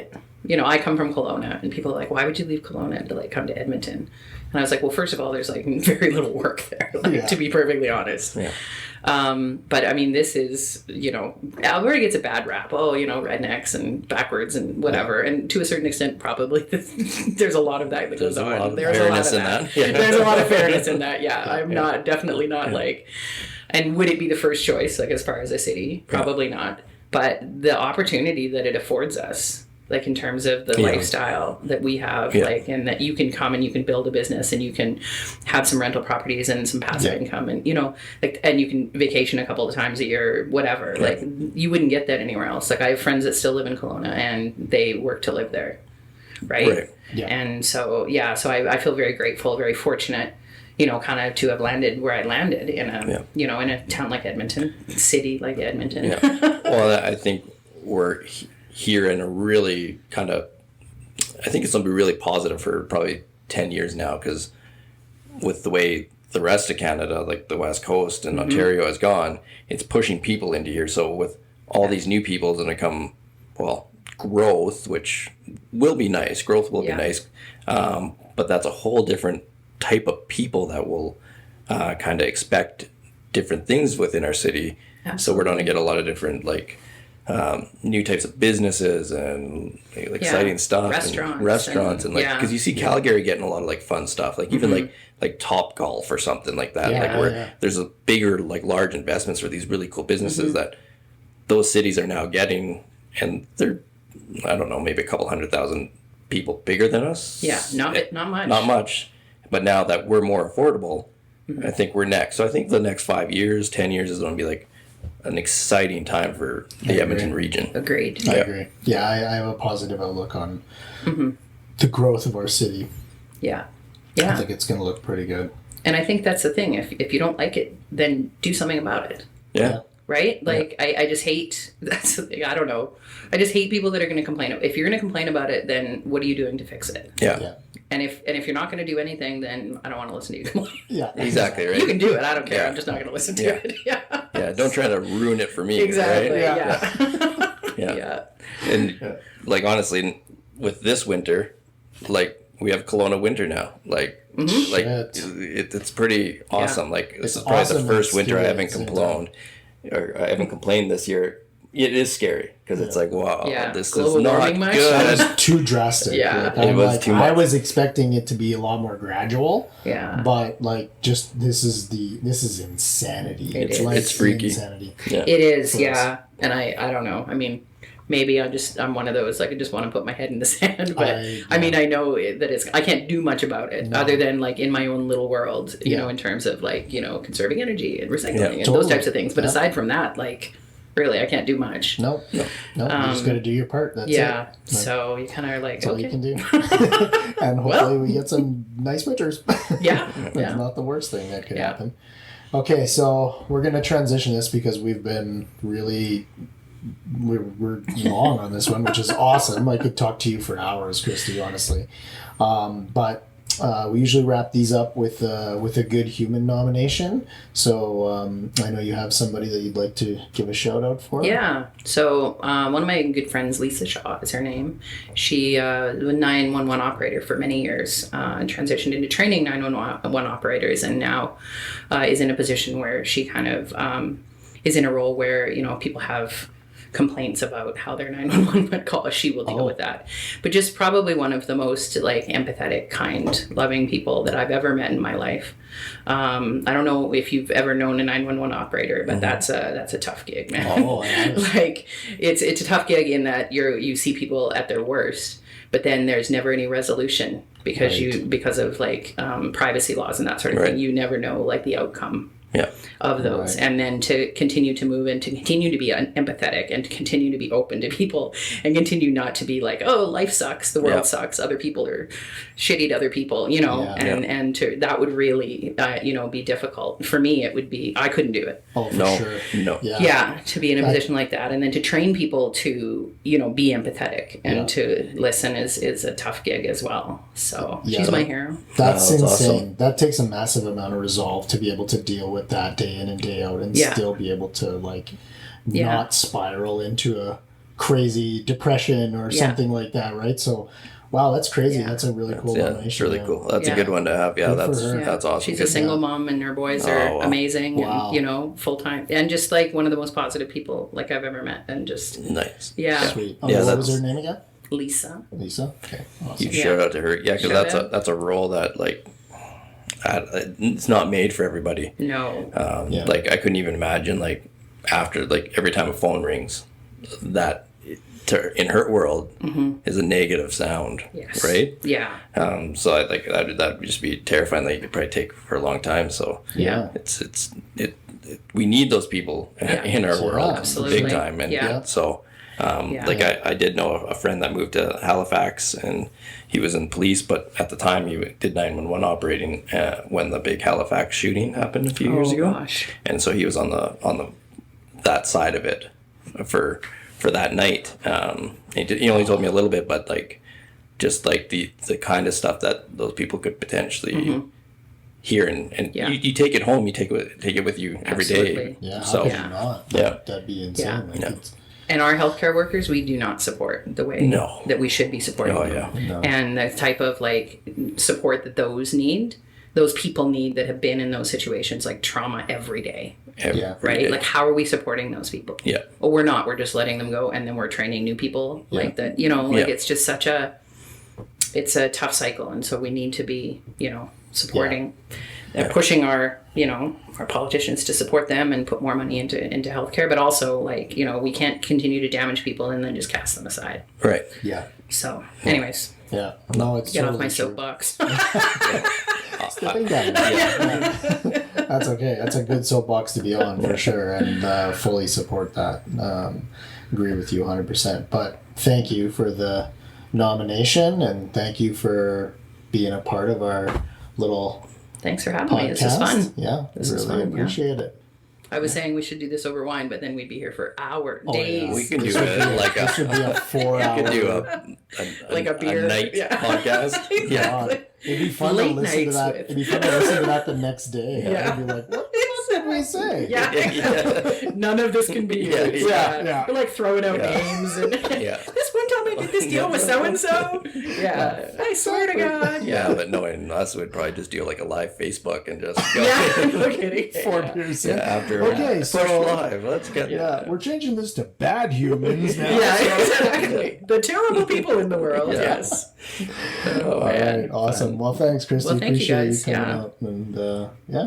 I come from Kelowna, and people are like, why would you leave Kelowna to like come to Edmonton? And I was like, well, first of all, there's like very little work there, to be perfectly honest. Yeah. But I mean, this is, Alberta gets a bad rap. Oh, rednecks and backwards and whatever. And to a certain extent, probably there's a lot of that goes on. There's a lot of that. Yeah. There's a lot of fairness in that. Yeah. I'm definitely not like, and would it be the first choice, like as far as a city? Probably not. But the opportunity that it affords us, like in terms of the lifestyle that we have, like, and that you can come and you can build a business and you can have some rental properties and some passive income and, and you can vacation a couple of times a year, whatever. Like, you wouldn't get that anywhere else. Like, I have friends that still live in Kelowna and they work to live there. Right. Yeah. And so, I feel very grateful, very fortunate, kind of to have landed where I landed in a, in a town like Edmonton, city like Edmonton. Yeah. Well, I think we're here in a really I think it's going to be really positive for probably 10 years now, because with the way the rest of Canada, like the West Coast and Ontario has gone, it's pushing people into here. So with all these new people, it's going to come, growth, which will be nice. Growth will be nice. But that's a whole different type of people that will kind of expect different things within our city. Absolutely. So we're going to get a lot of different new types of businesses and exciting stuff, restaurants and because you see Calgary getting a lot of like fun stuff, like even like Top Golf or something like that, where there's a bigger large investments for these really cool businesses that those cities are now getting, and they're, I don't know, maybe a couple 100,000 people bigger than us. Not much. But now that we're more affordable, I think we're next. So I think the next 5 years, 10 years is going to be like an exciting time for the Edmonton region. Agreed. I agree. Yeah, I have a positive outlook on the growth of our city. Yeah. I think it's going to look pretty good. And I think that's the thing. If you don't like it, then do something about it. Yeah. Right? Like, I just hate, that's the thing, I don't know. I just hate people that are going to complain. If you're going to complain about it, then what are you doing to fix it? Yeah. And if you're not going to do anything, then I don't want to listen to you complain. Yeah. Exactly, right? You can do it. I don't care. I'm just not going to listen to it. Yeah, don't try to ruin it for me. Exactly. Right? Yeah. And honestly, with this winter, we have Kelowna winter now. Like it's pretty awesome. Yeah. Like it's probably awesome the first and winter I scary haven't complained, or I haven't complained this year. It is scary because it's like, wow, this Global is not warming much? good. That was too drastic. Yeah. Like, It was too much. I was expecting it to be a lot more gradual. Yeah. But like, just this is insanity. It is. Like It's freaky. insanity. Yeah. It is, yeah. And I don't know. I mean, maybe I'm one of those, like, I just want to put my head in the sand. But I mean, I know that I can't do much about it other than like in my own little world, you know, in terms of like, you know, conserving energy and recycling and those types of things. But aside from that, like, really, I can't do much. No. You just got to do your part. That's yeah. it. So you kind of are like, That's all okay. you can do. And hopefully we get some nice winters. Yeah. That's not the worst thing that could happen. Okay, so we're going to transition this because we've been really... We're long on this one, which is awesome. I could talk to you for hours, Christy, honestly. But we usually wrap these up with a good human nomination. So I know you have somebody that you'd like to give a shout out for. Yeah. So one of my good friends, Lisa Shaw is her name. She was a 911 operator for many years and transitioned into training 911 operators, and now is in a position where she kind of is in a role where, you know, people have complaints about how their 911 would call. She will deal with that. But just probably one of the most like empathetic, kind, loving people that I've ever met in my life. I don't know if you've ever known a 911 operator, but that's a tough gig, man. Oh, nice. Like it's a tough gig in that you see people at their worst, but then there's never any resolution because of like privacy laws and that sort of thing. You never know like the outcome of those, and then to continue to move and to continue to be empathetic and to continue to be open to people and continue not to be like, oh, life sucks, the world sucks, other people are shitty to other people, you know, and to that would really you know, be difficult for me. It would be, I couldn't do it. Oh, for sure. No. To be in a position like that, and then to train people to, you know, be empathetic and to listen is a tough gig as well. So she's my hero. That's insane. Awesome. That takes a massive amount of resolve to be able to deal with that day in and day out and still be able to like not spiral into a crazy depression or something like that, right? So wow, that's crazy. That's a really cool nomination. It's really cool. That's a good one to have. Yeah, that's awesome. She's a single mom and her boys are amazing and, you know, full time, and just like one of the most positive people like I've ever met, and just nice. Sweet. What was her name again? Lisa. Okay, awesome. Huge shout out to her. Yeah, because that's a role that like it's not made for everybody. No. Like I couldn't even imagine like after like every time a phone rings, that in her world is a negative sound. Yes. Right. Yeah. So I like that would just be terrifying. That you could probably take for a long time. So it's we need those people in our world, absolutely. big time, and so. Like I did know a friend that moved to Halifax, and he was in police, but at the time he did 911 operating when the big Halifax shooting happened a few years ago. Gosh. And so he was on the that side of it for that night. He only told me a little bit, but like just like the kind of stuff that those people could potentially hear, and you take it home, you take it with you every day. Yeah, so how could you not? That'd be insane. And our healthcare workers, we do not support the way that we should be supporting them. No. And the type of like support that those people need that have been in those situations, like trauma every day. Right? Like, how are we supporting those people? Yeah. Well, we're not. We're just letting them go, and then we're training new people like that. You know, like it's just it's a tough cycle, and so we need to be, you know, supporting, pushing our politicians to support them and put more money into healthcare, but also like, you know, we can't continue to damage people and then just cast them aside. Right. Yeah. So, anyways. Yeah. No, it's get totally off my true. soapbox. Stepping down. That's okay. That's a good soapbox to be on for sure, and fully support that. Agree with you 100%. But thank you for the nomination, and thank you for being a part of our little Thanks for having me. This is fun. Yeah, This is really fun, appreciate it. I was saying we should do this over wine, but then we'd be here for hours, days. We could do it like This should be a 4-hour. We could do like a beer night podcast. Exactly. It'd be fun Late to listen to that. nights It'd be fun to listen to that the next day. I'd be like, what did we say? Yeah. None of this can be used. Yeah. We're like throwing out names and this one tell me I did this deal with so and so? Yeah, I swear to God. Yeah, but knowing us, we'd probably just do like a live Facebook and just go. Yeah, no kidding. 4 beers in. After Okay, so live, let's get we're changing this to bad humans now. Yeah, exactly. The terrible people in the world. Yeah. Yes. All right, awesome. Well, thanks, Christy. Well, thank you, Appreciate guys. coming Yeah. out, and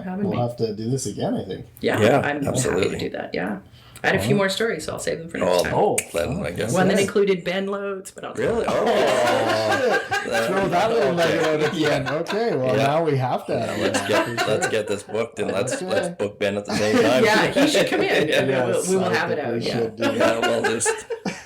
Having we'll me. have to do this again, I think. Yeah, Yeah, I'm absolutely. happy to do that. Yeah, I had a few more stories, so I'll save them for next time. Then I guess. One that included Ben loads, but I'll Really? Throw that little nugget out at the end. Okay, well now we have to. Let's get this booked and let's Okay. book Ben at the same time. Yeah, he should come in. And Yes, we will I have it think we out. Yeah. should do that. Yeah, well,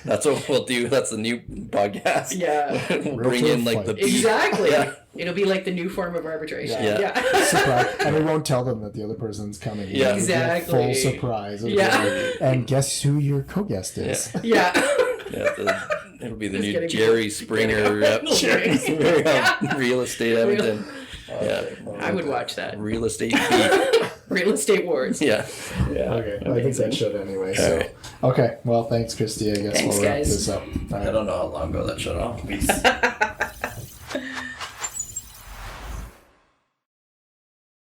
that's what we'll do. That's the new podcast. Yeah. We'll bring in like the beef. Exactly. Yeah. It'll be like the new form of arbitration. Yeah. Yeah. Surprise. And we won't tell them that the other person's coming. Yeah. It'll be a Exactly. full surprise. Yeah. And guess who your co-guest is? Yeah. It'll be the Just new getting- Jerry Springer Jerry real estate Edmonton. Yeah, I would watch that. real estate beef. Real estate wars. Yeah. Okay, I think that should anyway. So, okay, well, thanks, Christy. I guess Thanks, we'll wrap guys. this up. All right. I don't know how long ago that shut off.